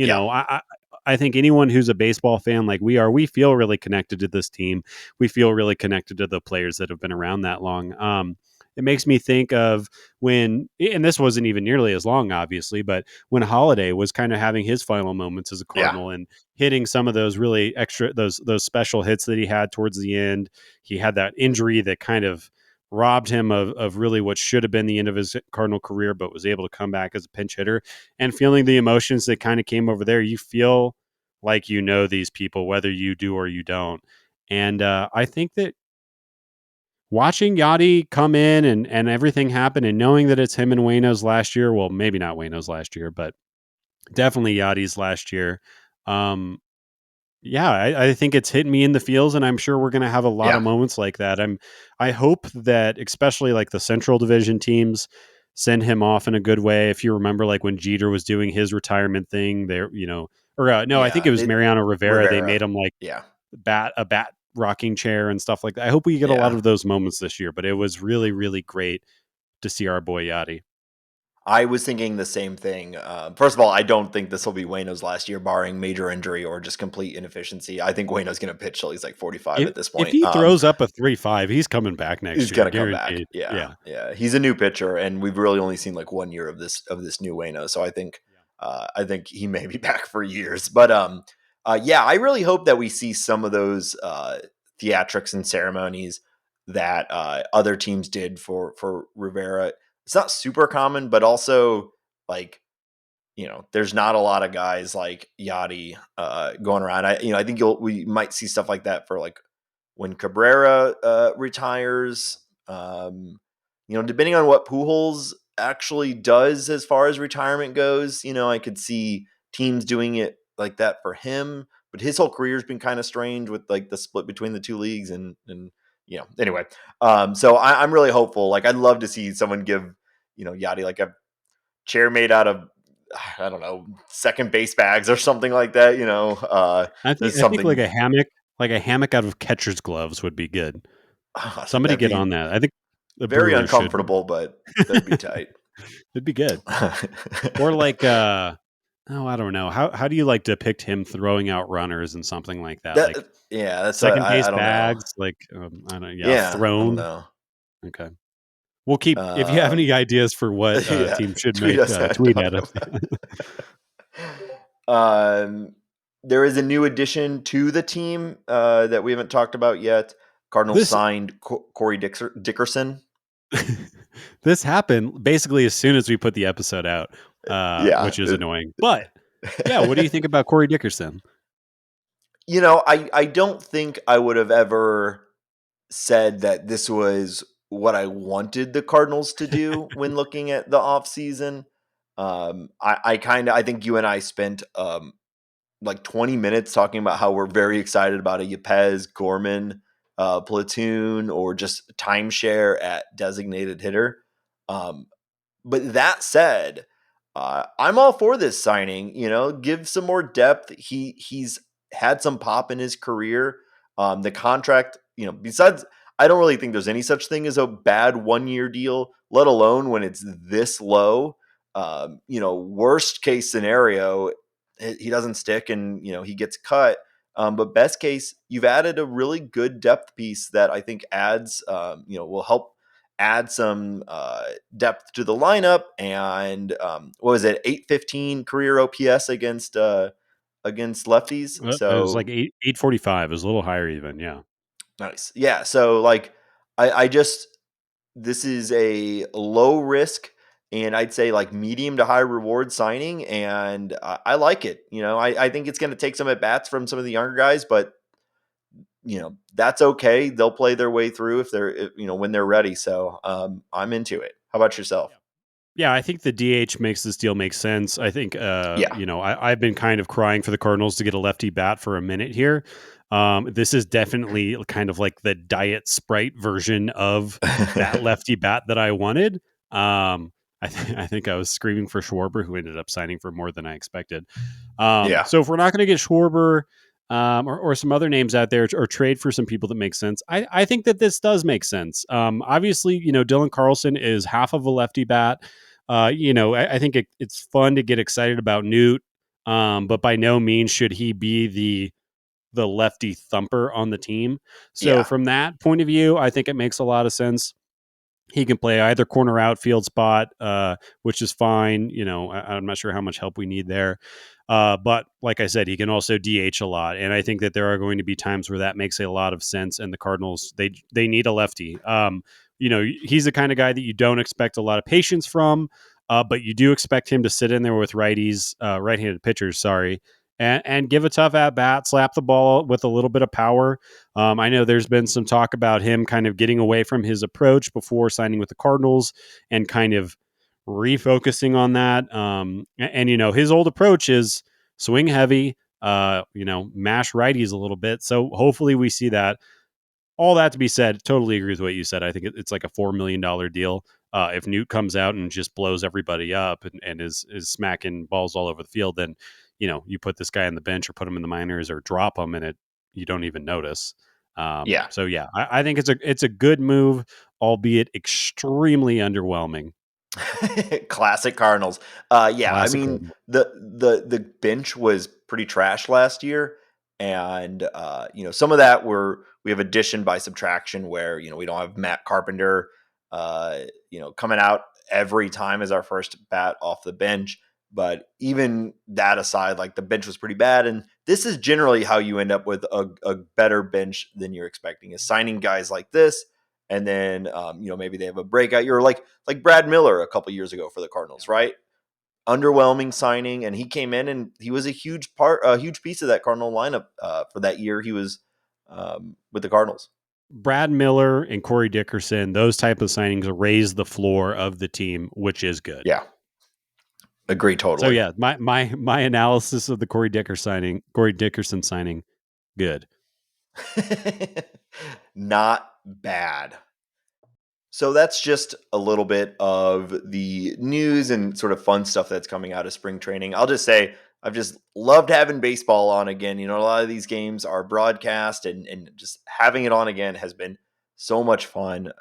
[SPEAKER 2] I think anyone who's a baseball fan like we feel really connected to this team. We feel really connected to the players that have been around that long. It makes me think of when, and this wasn't even nearly as long, obviously, but when Holiday was kind of having his final moments as a Cardinal and hitting some of those really extra, those special hits that he had towards the end. He had that injury that kind of robbed him of really what should have been the end of his Cardinal career, but was able to come back as a pinch hitter and feeling the emotions that kind of came over there. You feel like these people, whether you do or you don't. And I think that watching Yadi come in and everything happen and knowing that it's him and Waino's last year, well, maybe not Waino's last year, but definitely Yadi's last year. I think it's hitting me in the feels, and I'm sure we're going to have a lot of moments like that. I hope that especially like the Central Division teams send him off in a good way. If you remember, like when Jeter was doing his retirement thing there, I think it was Mariano Rivera. They made him like a bat rocking chair and stuff like that. I hope we get a lot of those moments this year, but it was really, really great to see our boy Yadi.
[SPEAKER 1] I was thinking the same thing. First of all, I don't think this will be Wayno's last year, barring major injury or just complete inefficiency. I think Wayno's going to pitch till he's like 45 at this
[SPEAKER 2] If
[SPEAKER 1] point.
[SPEAKER 2] he throws up a 3.5, he's coming back next
[SPEAKER 1] He's
[SPEAKER 2] year,
[SPEAKER 1] gonna come back.
[SPEAKER 2] guaranteed.
[SPEAKER 1] Yeah,
[SPEAKER 2] Yeah.
[SPEAKER 1] yeah. He's a new pitcher, and we've really only seen like 1 year of this new Wayno. So I think he may be back for years. But yeah, I really hope that we see some of those theatrics and ceremonies that other teams did for Rivera. It's not super common, but also like there's not a lot of guys like YADI going around. I think we might see stuff like that for like when Cabrera retires. Depending on what Pujols actually does as far as retirement goes, I could see teams doing it like that for him. But his whole career's been kind of strange with like the split between the two leagues, and anyway. So I'm really hopeful. Like I'd love to see someone give Yachty like a chair made out of, I don't know, second base bags or something like that. There's
[SPEAKER 2] I think
[SPEAKER 1] something.
[SPEAKER 2] like a hammock out of catcher's gloves would be good. Somebody
[SPEAKER 1] That'd
[SPEAKER 2] get
[SPEAKER 1] be
[SPEAKER 2] on that. I think the
[SPEAKER 1] very
[SPEAKER 2] Brewers should.
[SPEAKER 1] uncomfortable, but that'd be tight.
[SPEAKER 2] It'd be good. Or like oh, I don't know. How do you like depict him throwing out runners and something like that? Like
[SPEAKER 1] Yeah, that's
[SPEAKER 2] second base
[SPEAKER 1] I don't know.
[SPEAKER 2] bags, like I don't yeah,
[SPEAKER 1] Yeah, I don't
[SPEAKER 2] thrown.
[SPEAKER 1] know.
[SPEAKER 2] Okay. We'll keep if you have
[SPEAKER 1] Uh,
[SPEAKER 2] any ideas for what
[SPEAKER 1] yeah,
[SPEAKER 2] team should
[SPEAKER 1] tweet
[SPEAKER 2] make
[SPEAKER 1] us at
[SPEAKER 2] tweet at us.
[SPEAKER 1] um, there is a new addition to the team that we haven't talked about yet. Cardinals
[SPEAKER 2] This
[SPEAKER 1] signed Corey Dickerson.
[SPEAKER 2] this happened basically as soon as we put the episode out,
[SPEAKER 1] Yeah,
[SPEAKER 2] which is annoying. But yeah, what do you think about Corey Dickerson?
[SPEAKER 1] I don't think I would have ever said that this was what I wanted the Cardinals to do when looking at the offseason. I think you and I spent like 20 minutes talking about how we're very excited about a Yepez Gorman platoon or just timeshare at designated hitter. Um, but that said, I'm all for this signing. Give some more depth. He's had some pop in his career. The contract, besides, I don't really think there's any such thing as a bad 1 year deal, let alone when it's this low. Worst case scenario, he doesn't stick and he gets cut. But best case, you've added a really good depth piece that I think adds, will help add some depth to the lineup. And what was it, 815 career OPS against lefties?
[SPEAKER 2] It was like
[SPEAKER 1] So
[SPEAKER 2] 845. It was a little higher even. Yeah.
[SPEAKER 1] nice. Yeah. So like, I just this is a low risk and I'd say like medium to high reward signing, and I like it. I think it's going to take some at bats from some of the younger guys, but that's okay. They'll play their way through when they're ready. So I'm into it. How about yourself?
[SPEAKER 2] Yeah, I think the DH makes this deal make sense. I think,
[SPEAKER 1] Yeah.
[SPEAKER 2] I've been kind of crying for the Cardinals to get a lefty bat for a minute here. This is definitely kind of like the Diet Sprite version of that lefty bat that I wanted. I think I was screaming for Schwarber, who ended up signing for more than I expected.
[SPEAKER 1] Yeah.
[SPEAKER 2] So if we're not going to get Schwarber or some other names out there or trade for some people that make sense, I think that this does make sense. Obviously, Dylan Carlson is half of a lefty bat. I think it's fun to get excited about Newt, but by no means should he be the lefty thumper on the team. So
[SPEAKER 1] Yeah.
[SPEAKER 2] from that point of view, I think it makes a lot of sense. He can play either corner outfield spot, which is fine. I'm not sure how much help we need there. But like I said, he can also DH a lot. And I think that there are going to be times where that makes a lot of sense. And the Cardinals, they need a lefty. He's the kind of guy that you don't expect a lot of patience from, but you do expect him to sit in there with righties, right-handed pitchers, sorry, and give a tough at bat, slap the ball with a little bit of power. I know there's been some talk about him kind of getting away from his approach before signing with the Cardinals and kind of refocusing on that. His old approach is swing heavy, mash righties a little bit. So hopefully we see that. All that to be said, totally agree with what you said. I think it's like a $4 million deal. If Newt comes out and just blows everybody up and is smacking balls all over the field, then you put this guy on the bench or put him in the minors or drop him, and you don't even notice.
[SPEAKER 1] Yeah.
[SPEAKER 2] So yeah, I think it's a good move, albeit extremely underwhelming.
[SPEAKER 1] Classic Cardinals. Yeah, I
[SPEAKER 2] Classic
[SPEAKER 1] mean
[SPEAKER 2] Cardinal.
[SPEAKER 1] the bench was pretty trash last year, and some of that we have addition by subtraction where we don't have Matt Carpenter, coming out every time as our first bat off the bench. But even that aside, like the bench was pretty bad, and this is generally how you end up with a better bench than you're expecting is signing guys like this, and then maybe they have a breakout year like Brad Miller a couple years ago for the Cardinals, right? Underwhelming signing, and he came in and he was a huge piece of that Cardinal lineup for that year. He was with the Cardinals.
[SPEAKER 2] Brad Miller and Corey Dickerson, those type of signings raise the floor of the team, which is good.
[SPEAKER 1] Yeah, agree
[SPEAKER 2] So
[SPEAKER 1] totally.
[SPEAKER 2] yeah, my analysis of the Corey Dickerson signing, good.
[SPEAKER 1] Not bad. So that's just a little bit of the news and sort of fun stuff that's coming out of spring training. I'll just say I've just loved having baseball on again. A lot of these games are broadcast, and just having it on again has been so much fun.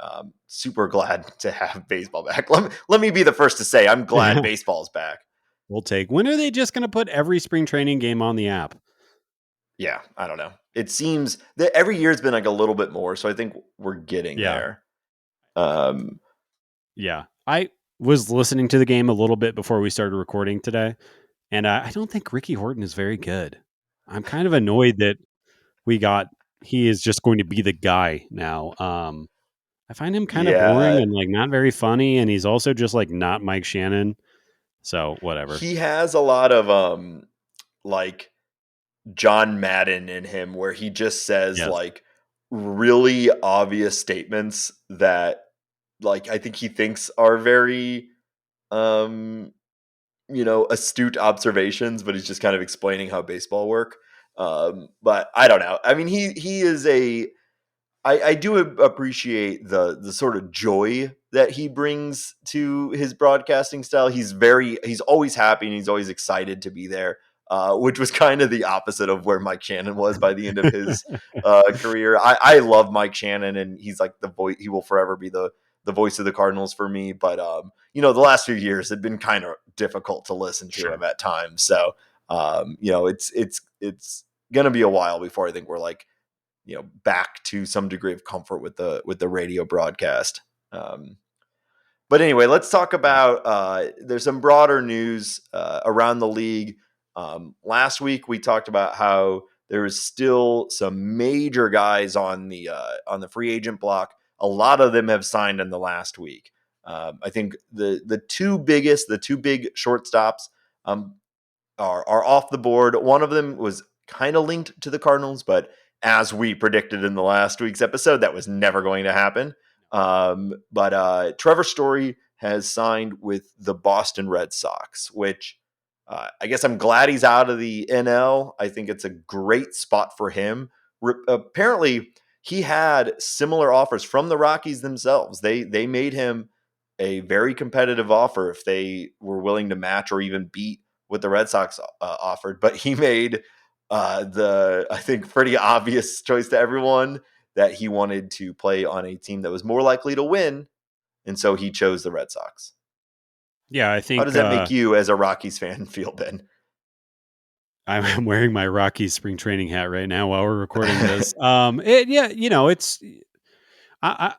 [SPEAKER 1] Super glad to have baseball back. Let me be the first to say I'm glad baseball's back.
[SPEAKER 2] We'll take. When are they just going to put every spring training game on the app?
[SPEAKER 1] Yeah, I don't know. It seems that every year has been like a little bit more, so I think we're getting
[SPEAKER 2] Yeah.
[SPEAKER 1] there. Um,
[SPEAKER 2] Yeah. I was listening to the game a little bit before we started recording today, and I don't think Ricky Horton is very good. I'm kind of annoyed that he is just going to be the guy now. I find him kind of boring
[SPEAKER 1] yeah,
[SPEAKER 2] and like not very funny, and he's also just like not Mike Shannon. So whatever.
[SPEAKER 1] he has a lot of like John Madden in him where he just says
[SPEAKER 2] Yes.
[SPEAKER 1] like really obvious statements that like I think he thinks are very astute observations, but he's just kind of explaining how baseball work. But I don't know. I mean, he is I do appreciate the sort of joy that he brings to his broadcasting style. He's always happy and he's always excited to be there, which was kind of the opposite of where Mike Shannon was by the end of his career. I love Mike Shannon, and he's like the voice. He will forever be the voice of the Cardinals for me. But the last few years have been kind of difficult to listen to him
[SPEAKER 2] Sure.
[SPEAKER 1] at times. So it's gonna be a while before I think we're like back to some degree of comfort with the radio broadcast. But anyway, let's talk
[SPEAKER 2] Yeah.
[SPEAKER 1] about there's some broader news around the league. Last week we talked about how there is still some major guys on the free agent block. A lot of them have signed in the last week. I think the two big shortstops um, are off the board. One of them was kind of linked to the Cardinals, but as we predicted in the last week's episode, that was never going to happen. But Trevor Story has signed with the Boston Red Sox, which I guess I'm glad he's out of the NL. I think it's a great spot for him. Apparently, he had similar offers from the Rockies themselves. They made him a very competitive offer if they were willing to match or even beat what the Red Sox offered. But he made the, I think, pretty obvious choice to everyone that he wanted to play on a team that was more likely to win. And so he chose the Red Sox.
[SPEAKER 2] Yeah, I
[SPEAKER 1] How
[SPEAKER 2] think
[SPEAKER 1] does that make you as a Rockies fan feel, Ben?
[SPEAKER 2] I'm wearing my Rockies spring training hat right now while we're recording this. It's I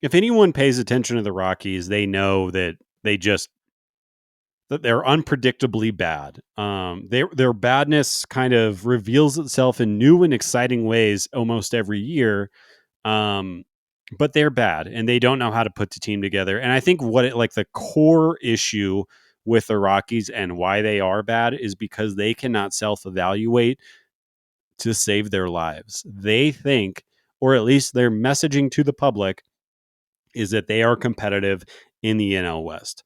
[SPEAKER 2] if anyone pays attention to the Rockies, they know that they're unpredictably bad. Their badness kind of reveals itself in new and exciting ways almost every year. Um, but they're bad and they don't know how to put the team together. And I think the core issue with the Rockies and why they are bad is because they cannot self-evaluate to save their lives. They think, or at least their messaging to the public, is that they are competitive in the NL West.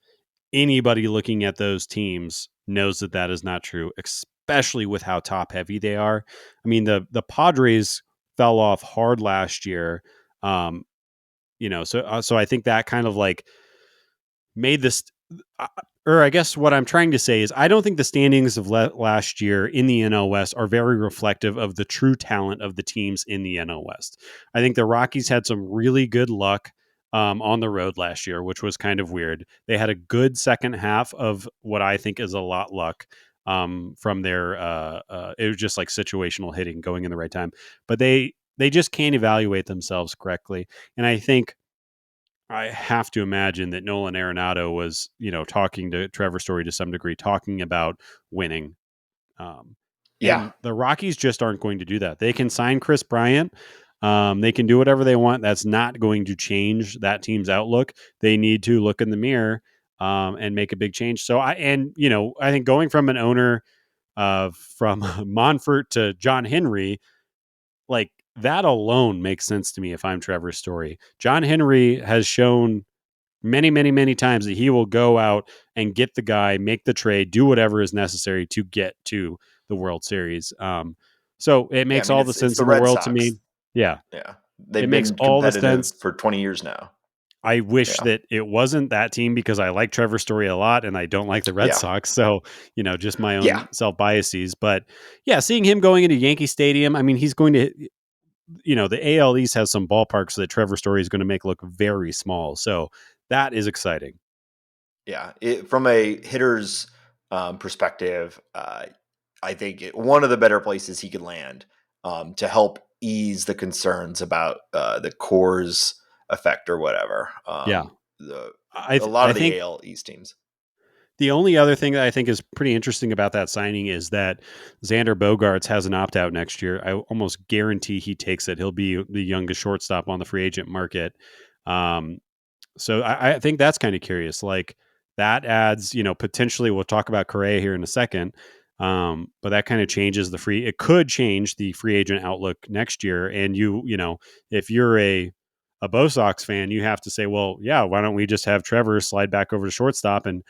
[SPEAKER 2] Anybody looking at those teams knows that that is not true, especially with how top heavy they are. I mean, the Padres fell off hard last year. Um, so I think that kind of like made this. Or I guess what I'm trying to say is I don't think the standings of last year in the NL West are very reflective of the true talent of the teams in the NL West. I think the Rockies had some really good luck on the road last year, which was kind of weird. They had a good second half of what I think is a lot luck from their it was just like situational hitting going in the right time, but they just can't evaluate themselves correctly. And I think I have to imagine that Nolan Arenado was, talking to Trevor Story to some degree, talking about winning. Um,
[SPEAKER 1] Yeah.
[SPEAKER 2] and the Rockies just aren't going to do that. They can sign Chris Bryant. They can do whatever they want. That's not going to change that team's outlook. They need to look in the mirror and make a big change. So I think going from an owner from Monfort to John Henry, like that alone makes sense to me if I'm Trevor Story. John Henry has shown many, many, many times that he will go out and get the guy, make the trade, do whatever is necessary to get to the World Series. So it
[SPEAKER 1] Yeah. I
[SPEAKER 2] makes
[SPEAKER 1] mean,
[SPEAKER 2] all the
[SPEAKER 1] it's
[SPEAKER 2] sense
[SPEAKER 1] the
[SPEAKER 2] in the
[SPEAKER 1] Red
[SPEAKER 2] world to
[SPEAKER 1] Sox.
[SPEAKER 2] me. Yeah,
[SPEAKER 1] Yeah.
[SPEAKER 2] it
[SPEAKER 1] They've
[SPEAKER 2] makes
[SPEAKER 1] been
[SPEAKER 2] all the
[SPEAKER 1] competitive
[SPEAKER 2] sense.
[SPEAKER 1] for 20 years now.
[SPEAKER 2] I wish
[SPEAKER 1] Yeah.
[SPEAKER 2] that it wasn't that team because I like Trevor Story a lot and I don't like the Red
[SPEAKER 1] Yeah.
[SPEAKER 2] Sox. So, just my
[SPEAKER 1] Yeah.
[SPEAKER 2] own self biases. But yeah, seeing him going into Yankee Stadium, I mean, he's going to, the AL East has some ballparks that Trevor Story is going to make look very small. So that is exciting.
[SPEAKER 1] Yeah. From a hitter's perspective, I think one of the better places he could land to help ease the concerns about the Coors effect or whatever.
[SPEAKER 2] Yeah.
[SPEAKER 1] A lot
[SPEAKER 2] I
[SPEAKER 1] of the
[SPEAKER 2] think
[SPEAKER 1] AL East teams.
[SPEAKER 2] the only other thing that I think is pretty interesting about that signing is that Xander Bogaerts has an opt out next year. I almost guarantee he takes it. He'll be the youngest shortstop on the free agent market. Um, so I think that's kind of curious. Like that adds, potentially we'll talk about Correa here in a second. But that kind of changes it could change the free agent outlook next year. And if you're a Bo Sox fan, you have to say, well, yeah, why don't we just have Trevor slide back over to shortstop? And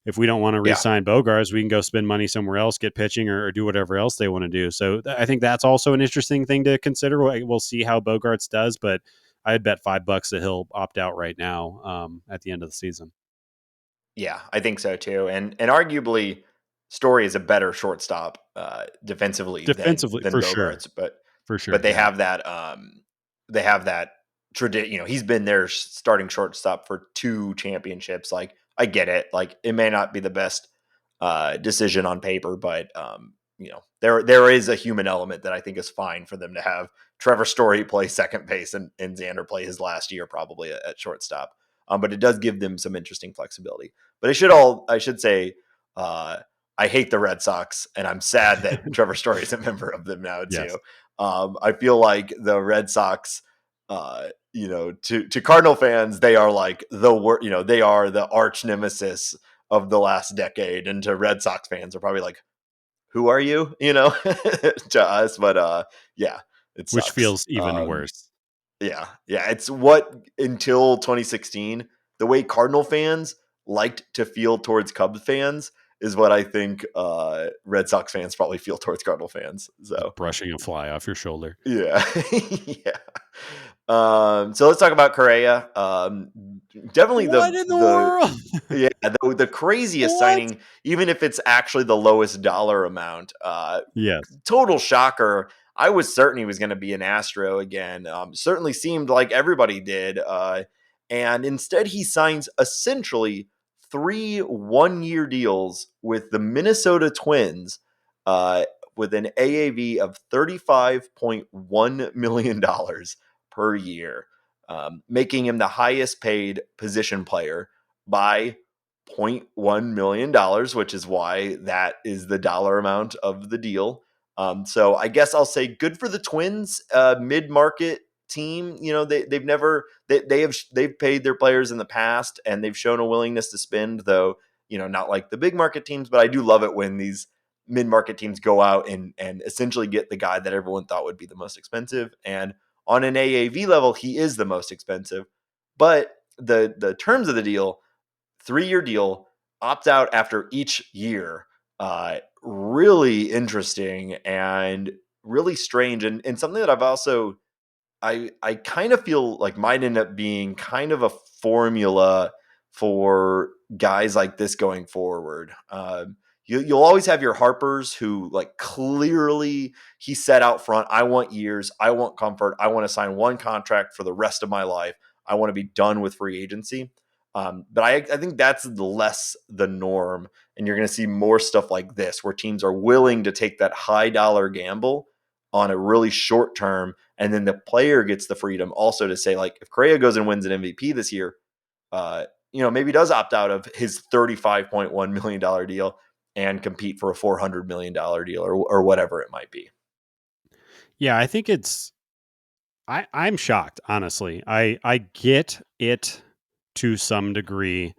[SPEAKER 2] if we don't want to
[SPEAKER 1] Yeah.
[SPEAKER 2] re-sign Bogarts, we can go spend money somewhere else, get pitching, or do whatever else they want to do. So I think that's also an interesting thing to consider. We'll see how Bogarts does, but I'd bet $5 that he'll opt out right now at the end of the season.
[SPEAKER 1] Yeah, I think so too. And arguably, Story is a better shortstop defensively
[SPEAKER 2] Defensively,
[SPEAKER 1] than
[SPEAKER 2] for sure,
[SPEAKER 1] Bogarts, but
[SPEAKER 2] for sure,
[SPEAKER 1] they
[SPEAKER 2] yeah,
[SPEAKER 1] have that tradition. He's been their starting shortstop for 2 championships. Like I get it. Like it may not be the best decision on paper, but there is a human element that I think is fine for them to have Trevor Story play second base and Xander play his last year probably at shortstop. But it does give them some interesting flexibility. But I should say, I hate the Red Sox, and I'm sad that Trevor Story is a member of them now too.
[SPEAKER 2] yes,
[SPEAKER 1] I feel like the Red Sox, to Cardinal fans, they are like they are the arch nemesis of the last decade, and to Red Sox fans are probably like, who are you? To us, but yeah, it
[SPEAKER 2] which
[SPEAKER 1] sucks.
[SPEAKER 2] feels even worse.
[SPEAKER 1] Yeah, it's what until 2016, the way Cardinal fans liked to feel towards Cubs fans is what I think Red Sox fans probably feel towards Cardinal fans.
[SPEAKER 2] Just
[SPEAKER 1] So
[SPEAKER 2] brushing a fly off your shoulder.
[SPEAKER 1] yeah, yeah. So let's talk about Correa. Definitely
[SPEAKER 2] What in the world?
[SPEAKER 1] the craziest
[SPEAKER 2] What?
[SPEAKER 1] signing, even if it's actually the lowest dollar amount.
[SPEAKER 2] Yes,
[SPEAKER 1] Total shocker. I was certain he was going to be an Astro again. Certainly seemed like everybody did. And instead, he signs essentially 3 1-year deals with the Minnesota Twins uh, with an AAV of $35.1 million per year, making him the highest paid position player by $0.1 million, which is why that is the dollar amount of the deal. So I guess I'll say good for the Twins, mid-market team. They've paid their players in the past, and they've shown a willingness to spend, though not like the big market teams. But I do love it when these mid-market teams go out and essentially get the guy that everyone thought would be the most expensive. And on an AAV level, he is the most expensive. But the terms of the deal, 3-year deal, opt out after each year. Really interesting and really strange, and something that I kind of feel like might end up being kind of a formula for guys like this going forward. You'll always have your Harpers who like clearly he said out front, I want years, I want comfort, I want to sign one contract for the rest of my life. I want to be done with free agency. But I think that's less the norm. And you're going to see more stuff like this where teams are willing to take that high dollar gamble on a really short term. And then the player gets the freedom also to say, like, if Correa goes and wins an MVP this year, maybe does opt out of his $35.1 million deal and compete for a $400 million deal or whatever it might be.
[SPEAKER 2] Yeah, I think I'm shocked, honestly. I get it to some degree,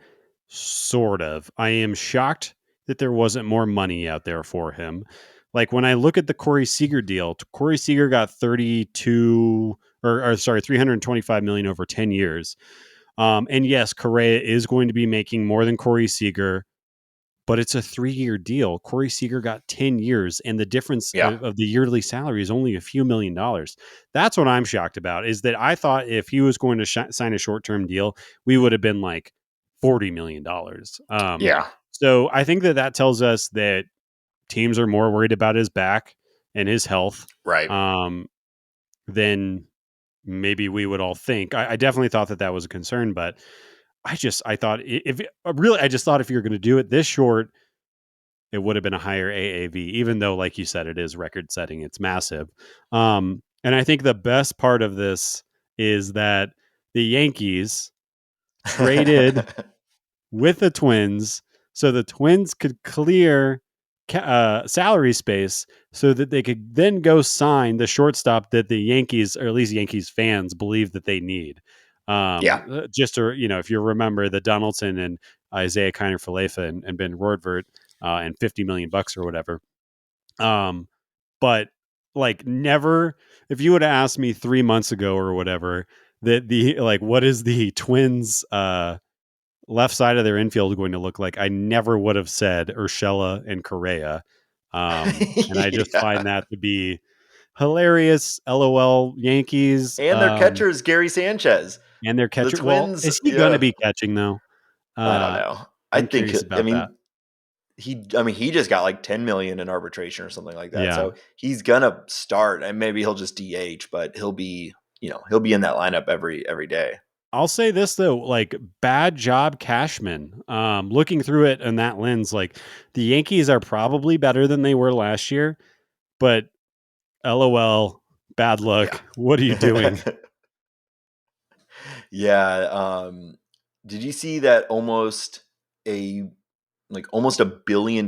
[SPEAKER 2] sort of. I am shocked that there wasn't more money out there for him. Like when I look at the Corey Seager deal, Corey Seager got 325 million over 10 years. And yes, Correa is going to be making more than Corey Seager, but it's a 3-year deal. Corey Seager got 10 years, and the difference of the yearly salary is only a few $1,000,000. That's what I'm shocked about, is that I thought if he was going to sign a short-term deal, we would have been like $40 million. So I think that tells us that teams are more worried about his back and his health,
[SPEAKER 1] Right.
[SPEAKER 2] than maybe we would all think. I definitely thought that was a concern, but I just thought if you're going to do it this short, it would have been a higher AAV, even though, like you said, it is record setting. It's massive. And I think the best part of this is that the Yankees traded with the Twins so the Twins could clear salary space so that they could then go sign the shortstop that the Yankees, or at least Yankees fans, believe that they need. Just to, if you remember the Donaldson and Isaiah Kiner-Falefa and Ben Roodvert, and $50 million or whatever. But like never, if you would have asked me 3 months ago or whatever, that what is the Twins, left side of their infield going to look like, I never would have said Urshela and Correa. And I just find that to be hilarious. LOL Yankees.
[SPEAKER 1] And their catcher is Gary Sanchez.
[SPEAKER 2] And their catcher.
[SPEAKER 1] The Twins,
[SPEAKER 2] is he going to be catching though?
[SPEAKER 1] I don't know.
[SPEAKER 2] I'm curious about that.
[SPEAKER 1] He just got like 10 million in arbitration or something like that.
[SPEAKER 2] Yeah.
[SPEAKER 1] So he's gonna start, and maybe he'll just DH, but he'll be in that lineup every day.
[SPEAKER 2] I'll say this though, like, bad job Cashman. Looking through it in that lens, like, the Yankees are probably better than they were last year, but LOL, bad luck. Yeah. What are you doing?
[SPEAKER 1] Yeah. Did you see that almost $1 billion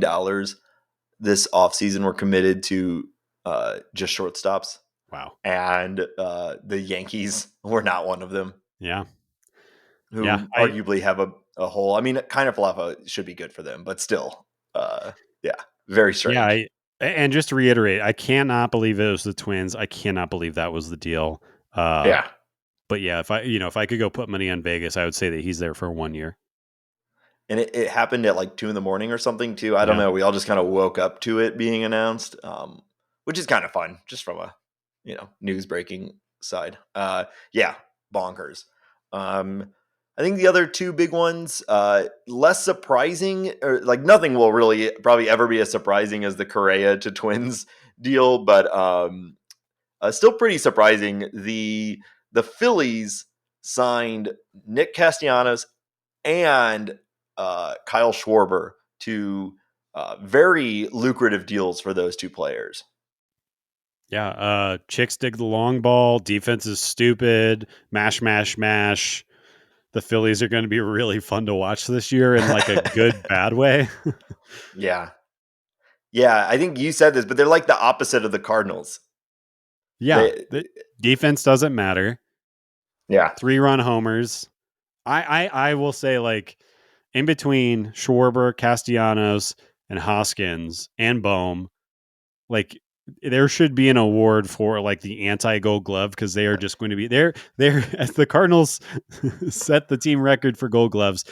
[SPEAKER 1] this offseason were committed to just shortstops?
[SPEAKER 2] Wow.
[SPEAKER 1] And the Yankees were not one of them.
[SPEAKER 2] Yeah.
[SPEAKER 1] Who arguably have a hole. I mean, Kiner-Falefa should be good for them, but still, very strange.
[SPEAKER 2] Yeah. And just to reiterate, I cannot believe it was the Twins. I cannot believe that was the deal. But yeah, if I could go put money on Vegas, I would say that he's there for 1 year.
[SPEAKER 1] And it happened at like 2 a.m. or something too. I don't know. We all just kind of woke up to it being announced, which is kind of fun, just from a news breaking side. Bonkers. I think the other two big ones, less surprising, or like nothing will really probably ever be as surprising as the Correa to Twins deal, but still pretty surprising. The Phillies signed Nick Castellanos and Kyle Schwarber to very lucrative deals for those two players.
[SPEAKER 2] Yeah, chicks dig the long ball. Defense is stupid. Mash. The Phillies are going to be really fun to watch this year in like a good, bad way.
[SPEAKER 1] Yeah. I think you said this, but they're like the opposite of the Cardinals.
[SPEAKER 2] Yeah, the defense doesn't matter.
[SPEAKER 1] Yeah,
[SPEAKER 2] 3-run homers. I will say, like, in between Schwarber, Castellanos, and Hoskins and Bohm, like, there should be an award for like the anti-gold glove, because they are just going to be there. As the Cardinals set the team record for gold gloves,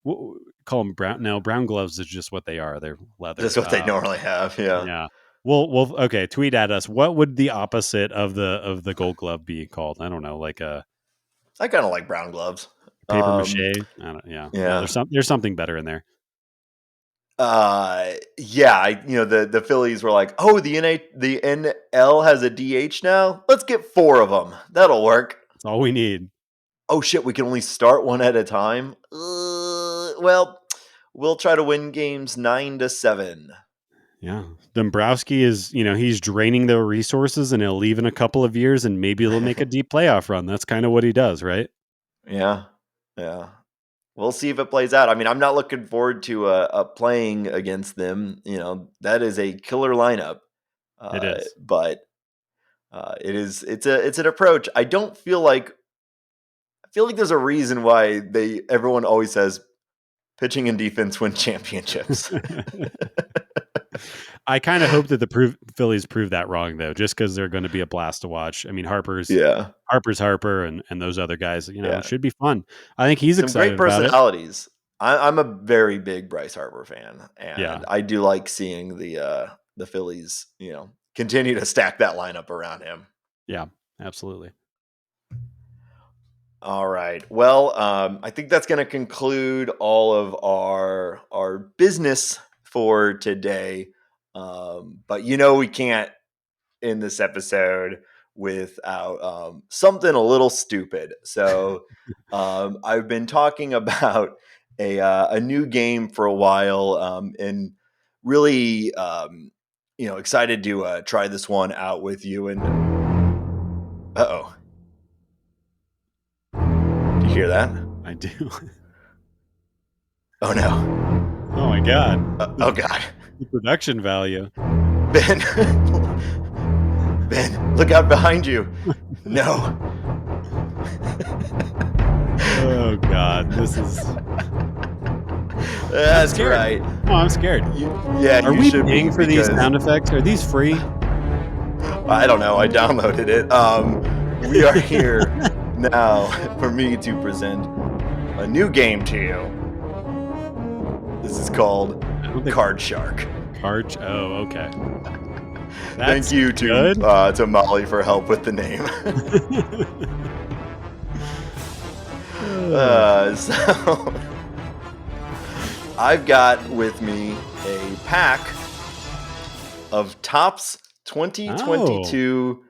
[SPEAKER 2] call them brown. No, brown gloves is just what they are. They're leather.
[SPEAKER 1] That's what they normally have. Yeah.
[SPEAKER 2] Well, okay. Tweet at us. What would the opposite of the gold glove be called? I don't know. Like I
[SPEAKER 1] kind of like brown gloves.
[SPEAKER 2] Paper mache. No, there's something better in there.
[SPEAKER 1] The Phillies were like, oh, the NL has a DH now. Let's get 4 of them. That'll work.
[SPEAKER 2] That's all we need.
[SPEAKER 1] Oh shit, we can only start one at a time. Well, we'll try to win games 9-7.
[SPEAKER 2] Yeah. Dombrowski is, he's draining their resources and he'll leave in a couple of years and maybe they'll make a deep playoff run. That's kind of what he does, right?
[SPEAKER 1] Yeah, yeah. We'll see if it plays out. I mean, I'm not looking forward to playing against them. That is a killer lineup.
[SPEAKER 2] It is.
[SPEAKER 1] But it's an approach. I feel like there's a reason why everyone always says pitching and defense win championships.
[SPEAKER 2] I kind of hope that the Phillies prove that wrong, though, just because they're going to be a blast to watch. I mean, Harper's
[SPEAKER 1] Yeah,
[SPEAKER 2] Harper, and those other guys.
[SPEAKER 1] yeah.
[SPEAKER 2] It should be fun. I think he's
[SPEAKER 1] Some great
[SPEAKER 2] excited about it.
[SPEAKER 1] personalities. I'm a very big Bryce Harper fan,
[SPEAKER 2] Yeah,
[SPEAKER 1] and I do like seeing the Phillies, continue to stack that lineup around him.
[SPEAKER 2] yeah, absolutely.
[SPEAKER 1] All right. Well, I think that's going to conclude all of our business for today. But we can't end this episode without something a little stupid. So I've been talking about a new game for a while, and really excited to try this one out with you. And uh-oh. Do you hear that?
[SPEAKER 2] I do.
[SPEAKER 1] Oh no.
[SPEAKER 2] Oh my god.
[SPEAKER 1] Oh god.
[SPEAKER 2] The production value.
[SPEAKER 1] Ben. Ben, look out behind you. No.
[SPEAKER 2] Oh god, this is.
[SPEAKER 1] That's right.
[SPEAKER 2] Oh, I'm scared. Are we paying for these sound effects? Are these free?
[SPEAKER 1] I don't know. I downloaded it. We are here now for me to present a new game to you. This is called Card Shark.
[SPEAKER 2] Oh, okay.
[SPEAKER 1] Thank you to Molly for help with the name. So I've got with me a pack of Topps 2022,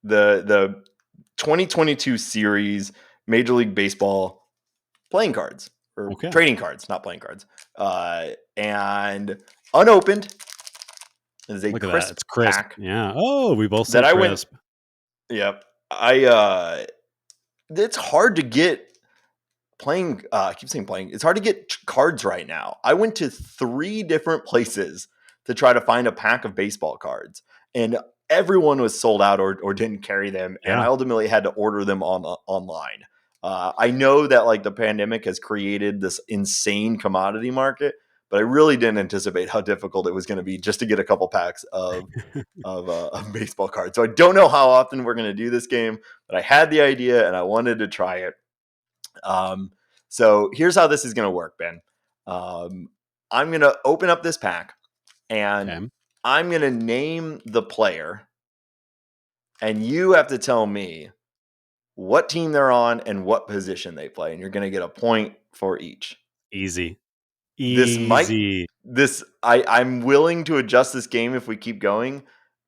[SPEAKER 1] the 2022 series Major League Baseball playing cards or trading cards, not playing cards, and unopened. It is a crisp pack.
[SPEAKER 2] Yeah. Oh, we both said crisp.
[SPEAKER 1] Yep. It's hard to get playing. I keep saying playing. It's hard to get cards right now. I went to 3 different places to try to find a pack of baseball cards, and everyone was sold out or didn't carry them. And I ultimately had to order them online. I know that like the pandemic has created this insane commodity market, but I really didn't anticipate how difficult it was going to be just to get a couple packs of baseball cards. So I don't know how often we're going to do this game, but I had the idea and I wanted to try it. So here's how this is going to work, Ben. I'm going to open up this pack and I'm going to name the player, and you have to tell me what team they're on and what position they play, and you're going to get a point for each.
[SPEAKER 2] Easy.
[SPEAKER 1] I'm willing to adjust this game if we keep going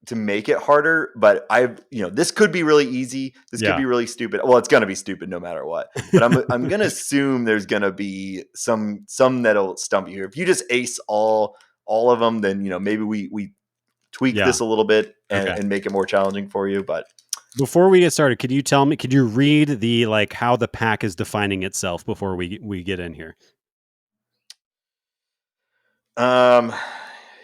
[SPEAKER 1] to make it harder, but this could be really easy. This could be really stupid. Well, it's going to be stupid no matter what, but I'm going to assume there's going to be some that'll stump you here. If you just ace all of them, then, maybe we tweak this a little bit and make it more challenging for you. But
[SPEAKER 2] before we get started, could you read the, how the pack is defining itself before we get in here?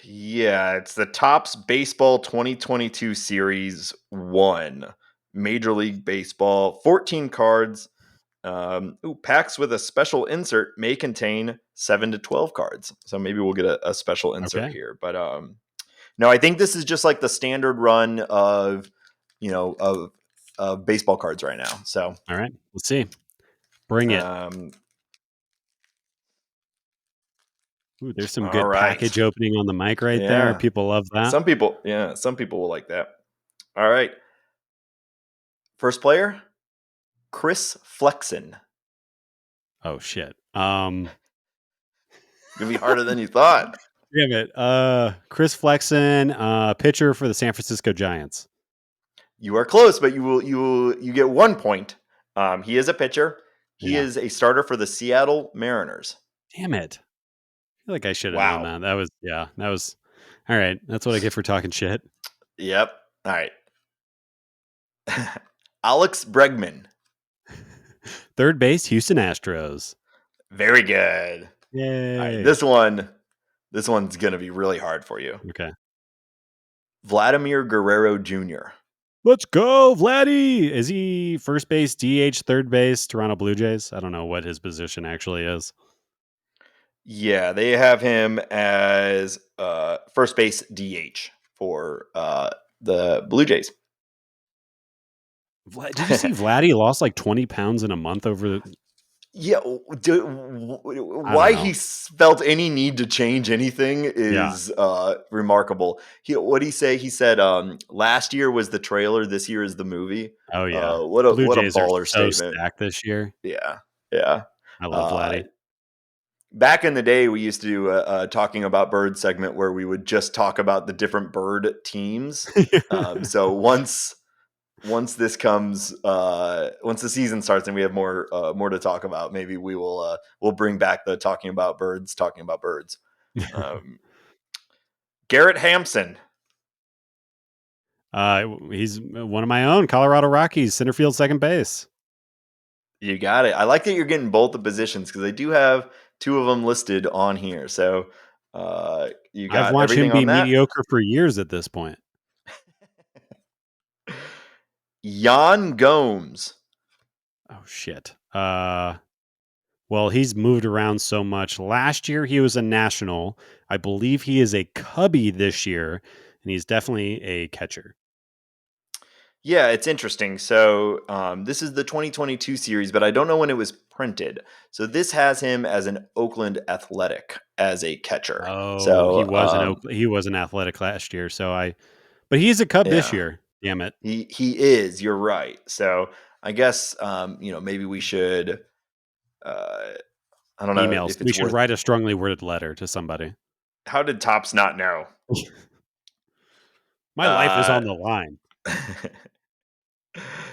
[SPEAKER 1] Yeah, it's the Topps Baseball 2022 Series 1. Major League Baseball, 14 cards. Packs with a special insert may contain 7 to 12 cards. So maybe we'll get a special insert here. But no, I think this is just like the standard run of baseball cards right now. So
[SPEAKER 2] all right, let's see. Bring it. Ooh, there's some good package opening on the mic right there. People love that.
[SPEAKER 1] Some people will like that. All right. First player, Chris Flexen.
[SPEAKER 2] Oh shit.
[SPEAKER 1] Gonna be harder than you thought.
[SPEAKER 2] Damn it. Chris Flexen, pitcher for the San Francisco Giants.
[SPEAKER 1] You are close, but you get 1 point. He is a pitcher. He
[SPEAKER 2] Yeah.
[SPEAKER 1] is a starter for the Seattle Mariners.
[SPEAKER 2] Damn it. I feel like I should have known
[SPEAKER 1] Wow.
[SPEAKER 2] that. That was all right. That's what I get for talking shit.
[SPEAKER 1] Yep. All right. Alex Bregman.
[SPEAKER 2] Third base, Houston Astros.
[SPEAKER 1] Very good. All right.
[SPEAKER 2] Yay.
[SPEAKER 1] This one's going to be really hard for you.
[SPEAKER 2] Okay.
[SPEAKER 1] Vladimir Guerrero Jr.
[SPEAKER 2] Let's go, Vladdy. Is he first base, DH, third base, Toronto Blue Jays? I don't know what his position actually is.
[SPEAKER 1] Yeah, they have him as first base DH for the Blue Jays.
[SPEAKER 2] Did you see Vladdy lost like 20 pounds in a month over the.
[SPEAKER 1] Yeah,
[SPEAKER 2] I don't
[SPEAKER 1] why
[SPEAKER 2] know.
[SPEAKER 1] he felt any need to change anything
[SPEAKER 2] Yeah.
[SPEAKER 1] is remarkable. What did he say? He said last year was the trailer, this year is the movie.
[SPEAKER 2] Oh, yeah.
[SPEAKER 1] What
[SPEAKER 2] Blue
[SPEAKER 1] a
[SPEAKER 2] Jays are
[SPEAKER 1] baller
[SPEAKER 2] so
[SPEAKER 1] statement.
[SPEAKER 2] stacked this year.
[SPEAKER 1] Yeah, yeah.
[SPEAKER 2] I love Vladdy.
[SPEAKER 1] Back in the day, we used to do a talking about bird segment where we would just talk about the different bird teams. So once this comes, once the season starts and we have more to talk about, maybe we'll bring back the talking about birds. Garrett Hampson.
[SPEAKER 2] He's one of my own, Colorado Rockies, center field, second base.
[SPEAKER 1] You got it. I like that you're getting both the positions because they do have two of them listed on here. So you got
[SPEAKER 2] I've watched
[SPEAKER 1] everything
[SPEAKER 2] him be
[SPEAKER 1] on that.
[SPEAKER 2] mediocre for years at this point.
[SPEAKER 1] Yan Gomes.
[SPEAKER 2] Oh, shit. Well, he's moved around so much. Last year, he was a national. I believe he is a Cubby this year, and he's definitely a catcher.
[SPEAKER 1] Yeah, it's interesting. So this is the 2022 series, but I don't know when it was printed. So this has him as an Oakland Athletic as a catcher.
[SPEAKER 2] Oh,
[SPEAKER 1] So
[SPEAKER 2] he was an Athletic last year. But he's a Cub this
[SPEAKER 1] yeah,
[SPEAKER 2] year. Damn it.
[SPEAKER 1] he is. You're right. So I guess maybe we should. I don't know
[SPEAKER 2] Emails.
[SPEAKER 1] if
[SPEAKER 2] We
[SPEAKER 1] it's
[SPEAKER 2] should
[SPEAKER 1] worth.
[SPEAKER 2] write a strongly worded letter to somebody.
[SPEAKER 1] How did Topps not know?
[SPEAKER 2] My life is on the line.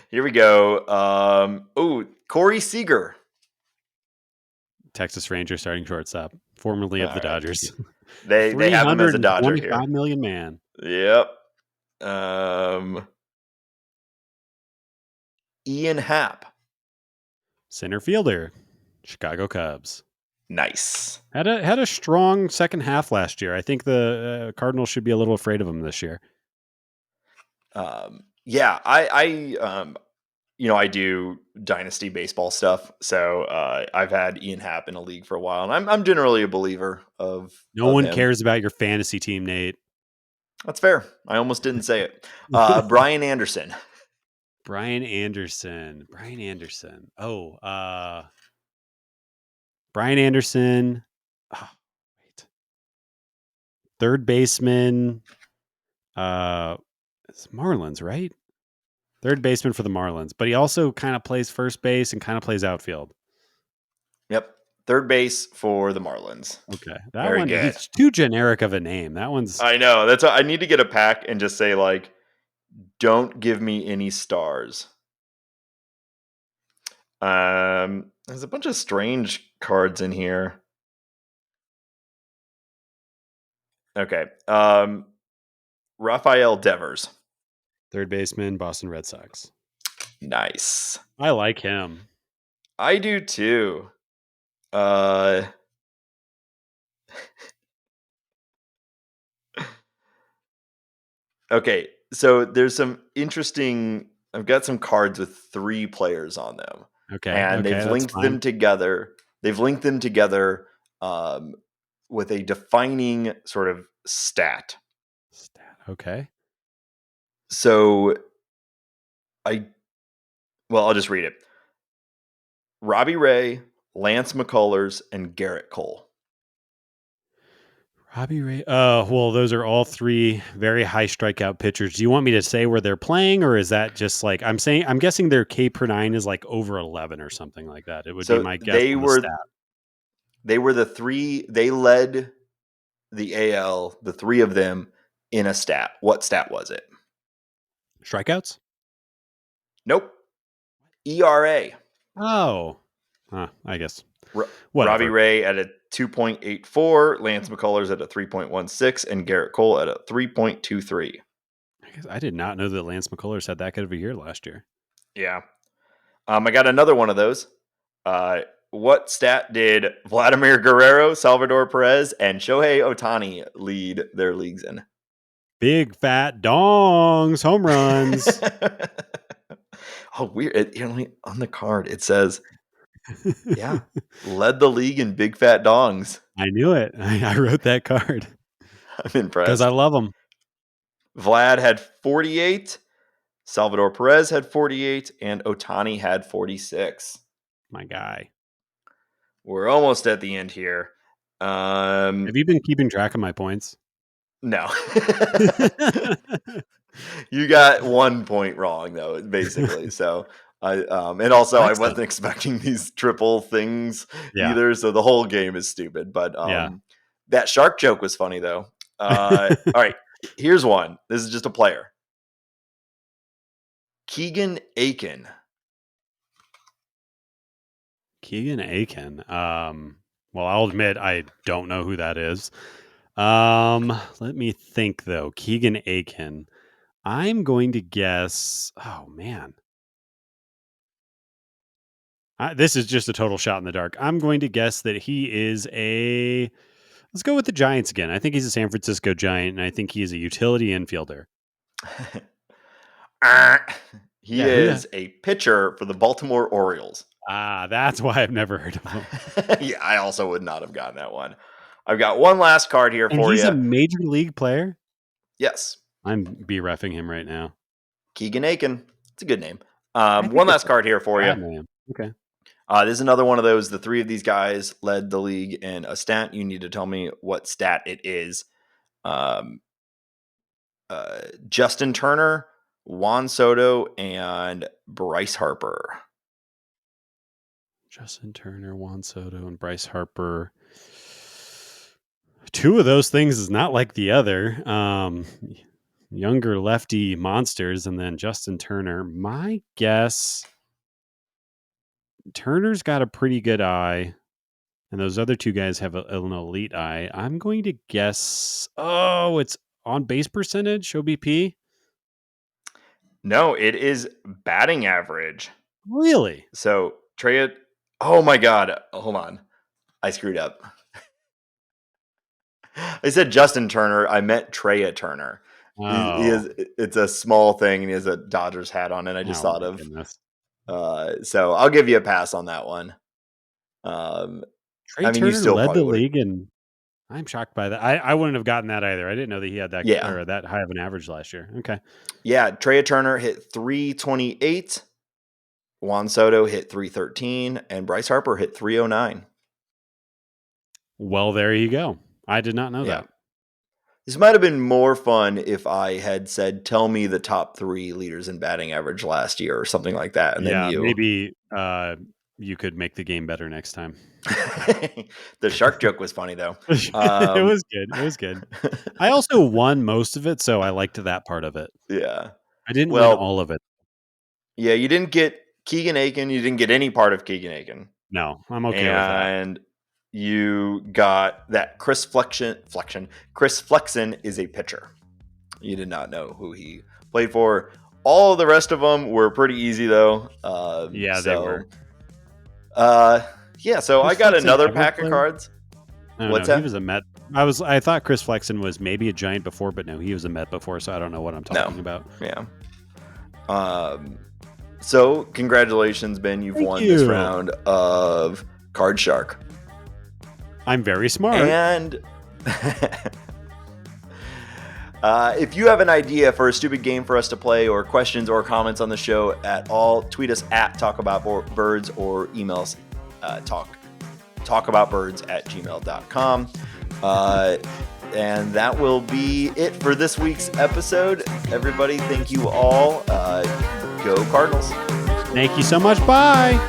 [SPEAKER 1] Here we go. Corey Seager.
[SPEAKER 2] Texas Ranger starting shortstop, formerly of the Dodgers.
[SPEAKER 1] They have him as a Dodger here.
[SPEAKER 2] 325 million man.
[SPEAKER 1] Yep. Ian Happ.
[SPEAKER 2] Center fielder, Chicago Cubs.
[SPEAKER 1] Nice.
[SPEAKER 2] Had a strong second half last year. I think the Cardinals should be a little afraid of him this year.
[SPEAKER 1] Yeah, I do dynasty baseball stuff, so I've had Ian Happ in a league for a while, and I'm generally a believer of.
[SPEAKER 2] No one
[SPEAKER 1] him.
[SPEAKER 2] cares about your fantasy team, Nate.
[SPEAKER 1] That's fair. I almost didn't say it. Brian Anderson.
[SPEAKER 2] Brian Anderson. Oh, Brian Anderson. Oh, wait. Third baseman. It's Marlins, right? Third baseman for the Marlins, but he also kind of plays first base and kind of plays outfield.
[SPEAKER 1] Yep. Third base for the Marlins.
[SPEAKER 2] Okay.
[SPEAKER 1] Very good.
[SPEAKER 2] He's too generic of a name. That one's.
[SPEAKER 1] I know. That's I need to get a pack and just say, like, don't give me any stars. There's a bunch of strange cards in here. Okay. Rafael Devers.
[SPEAKER 2] Third baseman, Boston Red Sox.
[SPEAKER 1] Nice.
[SPEAKER 2] I like him.
[SPEAKER 1] I do too. Okay, so there's some interesting. I've got some cards with 3 players on them.
[SPEAKER 2] Okay,
[SPEAKER 1] and they've linked them together. With a defining sort of stat.
[SPEAKER 2] Okay.
[SPEAKER 1] So I'll just read it. Robbie Ray, Lance McCullers, and Garrett Cole.
[SPEAKER 2] Robbie Ray. Well, those are all 3 very high strikeout pitchers. Do you want me to say where they're playing, or is that just like I'm guessing their K per 9 is like over 11 or something like that? It would be my guess.
[SPEAKER 1] They were the 3. They led the AL. The 3 of them in a stat. What stat was it?
[SPEAKER 2] Strikeouts.
[SPEAKER 1] Nope. ERA.
[SPEAKER 2] Oh. I guess.
[SPEAKER 1] Robbie
[SPEAKER 2] Whatever.
[SPEAKER 1] Ray at a 2.84, Lance McCullers at a 3.16, and Garrett Cole at a 3.23.
[SPEAKER 2] I did not know that Lance McCullers had that good of a year last year.
[SPEAKER 1] Yeah. I got another one of those. What stat did Vladimir Guerrero, Salvador Perez, and Shohei Ohtani lead their leagues in?
[SPEAKER 2] Big fat dongs, home runs.
[SPEAKER 1] Oh, weird. On the card, it says, yeah, led the league in big fat dongs.
[SPEAKER 2] I knew it. I wrote that card.
[SPEAKER 1] I'm impressed.
[SPEAKER 2] Because I love them.
[SPEAKER 1] Vlad had 48. Salvador Perez had 48, and Ohtani had 46.
[SPEAKER 2] My guy.
[SPEAKER 1] We're almost at the end here.
[SPEAKER 2] Have you been keeping track of my points?
[SPEAKER 1] No. You got 1 point wrong, though, basically. So, and also I wasn't expecting these triple things either. So the whole game is stupid. But that shark joke was funny, though. All right. Here's one. This is just a player. Keegan Aiken.
[SPEAKER 2] Keegan Aiken. Well, I'll admit I don't know who that is. Let me think though. Keegan Aiken. I'm going to guess. Oh man. This is just a total shot in the dark. I'm going to guess that he is a. Let's go with the Giants again. I think he's a San Francisco Giant, and I think he's a utility infielder.
[SPEAKER 1] He is a pitcher for the Baltimore Orioles.
[SPEAKER 2] That's why I've never heard of him.
[SPEAKER 1] Yeah, I also would not have gotten that one. I've got one last card here for you.
[SPEAKER 2] He's a major league player?
[SPEAKER 1] Yes.
[SPEAKER 2] I'm bereffing him right now.
[SPEAKER 1] Keegan Aiken. It's a good name. One last card here for you.
[SPEAKER 2] Name. Okay.
[SPEAKER 1] This is another one of those. The three of these guys led the league in a stat. You need to tell me what stat it is. Justin Turner, Juan Soto, and Bryce Harper.
[SPEAKER 2] Justin Turner, Juan Soto, and Bryce Harper. Two of those things is not like the other. Younger lefty monsters, and then Justin Turner. My guess, Turner's got a pretty good eye, and those other two guys have an elite eye. I'm going to guess, it's on base percentage, OBP?
[SPEAKER 1] No, it is batting average.
[SPEAKER 2] Really?
[SPEAKER 1] So, Trey, oh my God. Hold on. I screwed up. I said Justin Turner. I meant Trey Turner.
[SPEAKER 2] Oh.
[SPEAKER 1] It's a small thing, and he has a Dodgers hat on, and I just thought of.
[SPEAKER 2] Goodness.
[SPEAKER 1] So I'll give you a pass on that one.
[SPEAKER 2] Trey Turner led the league, and I'm shocked by that. I wouldn't have gotten that either. I didn't know that he had that or that high of an average last year. Okay.
[SPEAKER 1] Yeah, Trey Turner hit 328. Juan Soto hit 313, and Bryce Harper hit 309.
[SPEAKER 2] Well, there you go. I did not know that.
[SPEAKER 1] This might have been more fun if I had said, tell me the top three leaders in batting average last year or something like that. And then
[SPEAKER 2] maybe you could make the game better next time.
[SPEAKER 1] The shark joke was funny, though.
[SPEAKER 2] It was good. It was good. I also won most of it, so I liked that part of it.
[SPEAKER 1] Yeah.
[SPEAKER 2] I didn't win all of it.
[SPEAKER 1] Yeah, you didn't get Keegan Aiken. You didn't get any part of Keegan Aiken.
[SPEAKER 2] No, I'm okay with that.
[SPEAKER 1] And you got that Chris Flexen is a pitcher. You did not know who he played for. All of the rest of them were pretty easy, though.
[SPEAKER 2] They were.
[SPEAKER 1] So I got another pack of cards.
[SPEAKER 2] What's that? He was a Met. I thought Chris Flexen was maybe a Giant before, but no, he was a Met before, so I don't know what I'm talking about.
[SPEAKER 1] Yeah. So congratulations, Ben. You've won this round of Card Shark.
[SPEAKER 2] I'm very smart.
[SPEAKER 1] And if you have an idea for a stupid game for us to play, or questions or comments on the show at all, tweet us at talkaboutbirds or email us talkaboutbirds@gmail.com. And that will be it for this week's episode. Everybody, thank you all. Go Cardinals.
[SPEAKER 2] Thank you so much. Bye.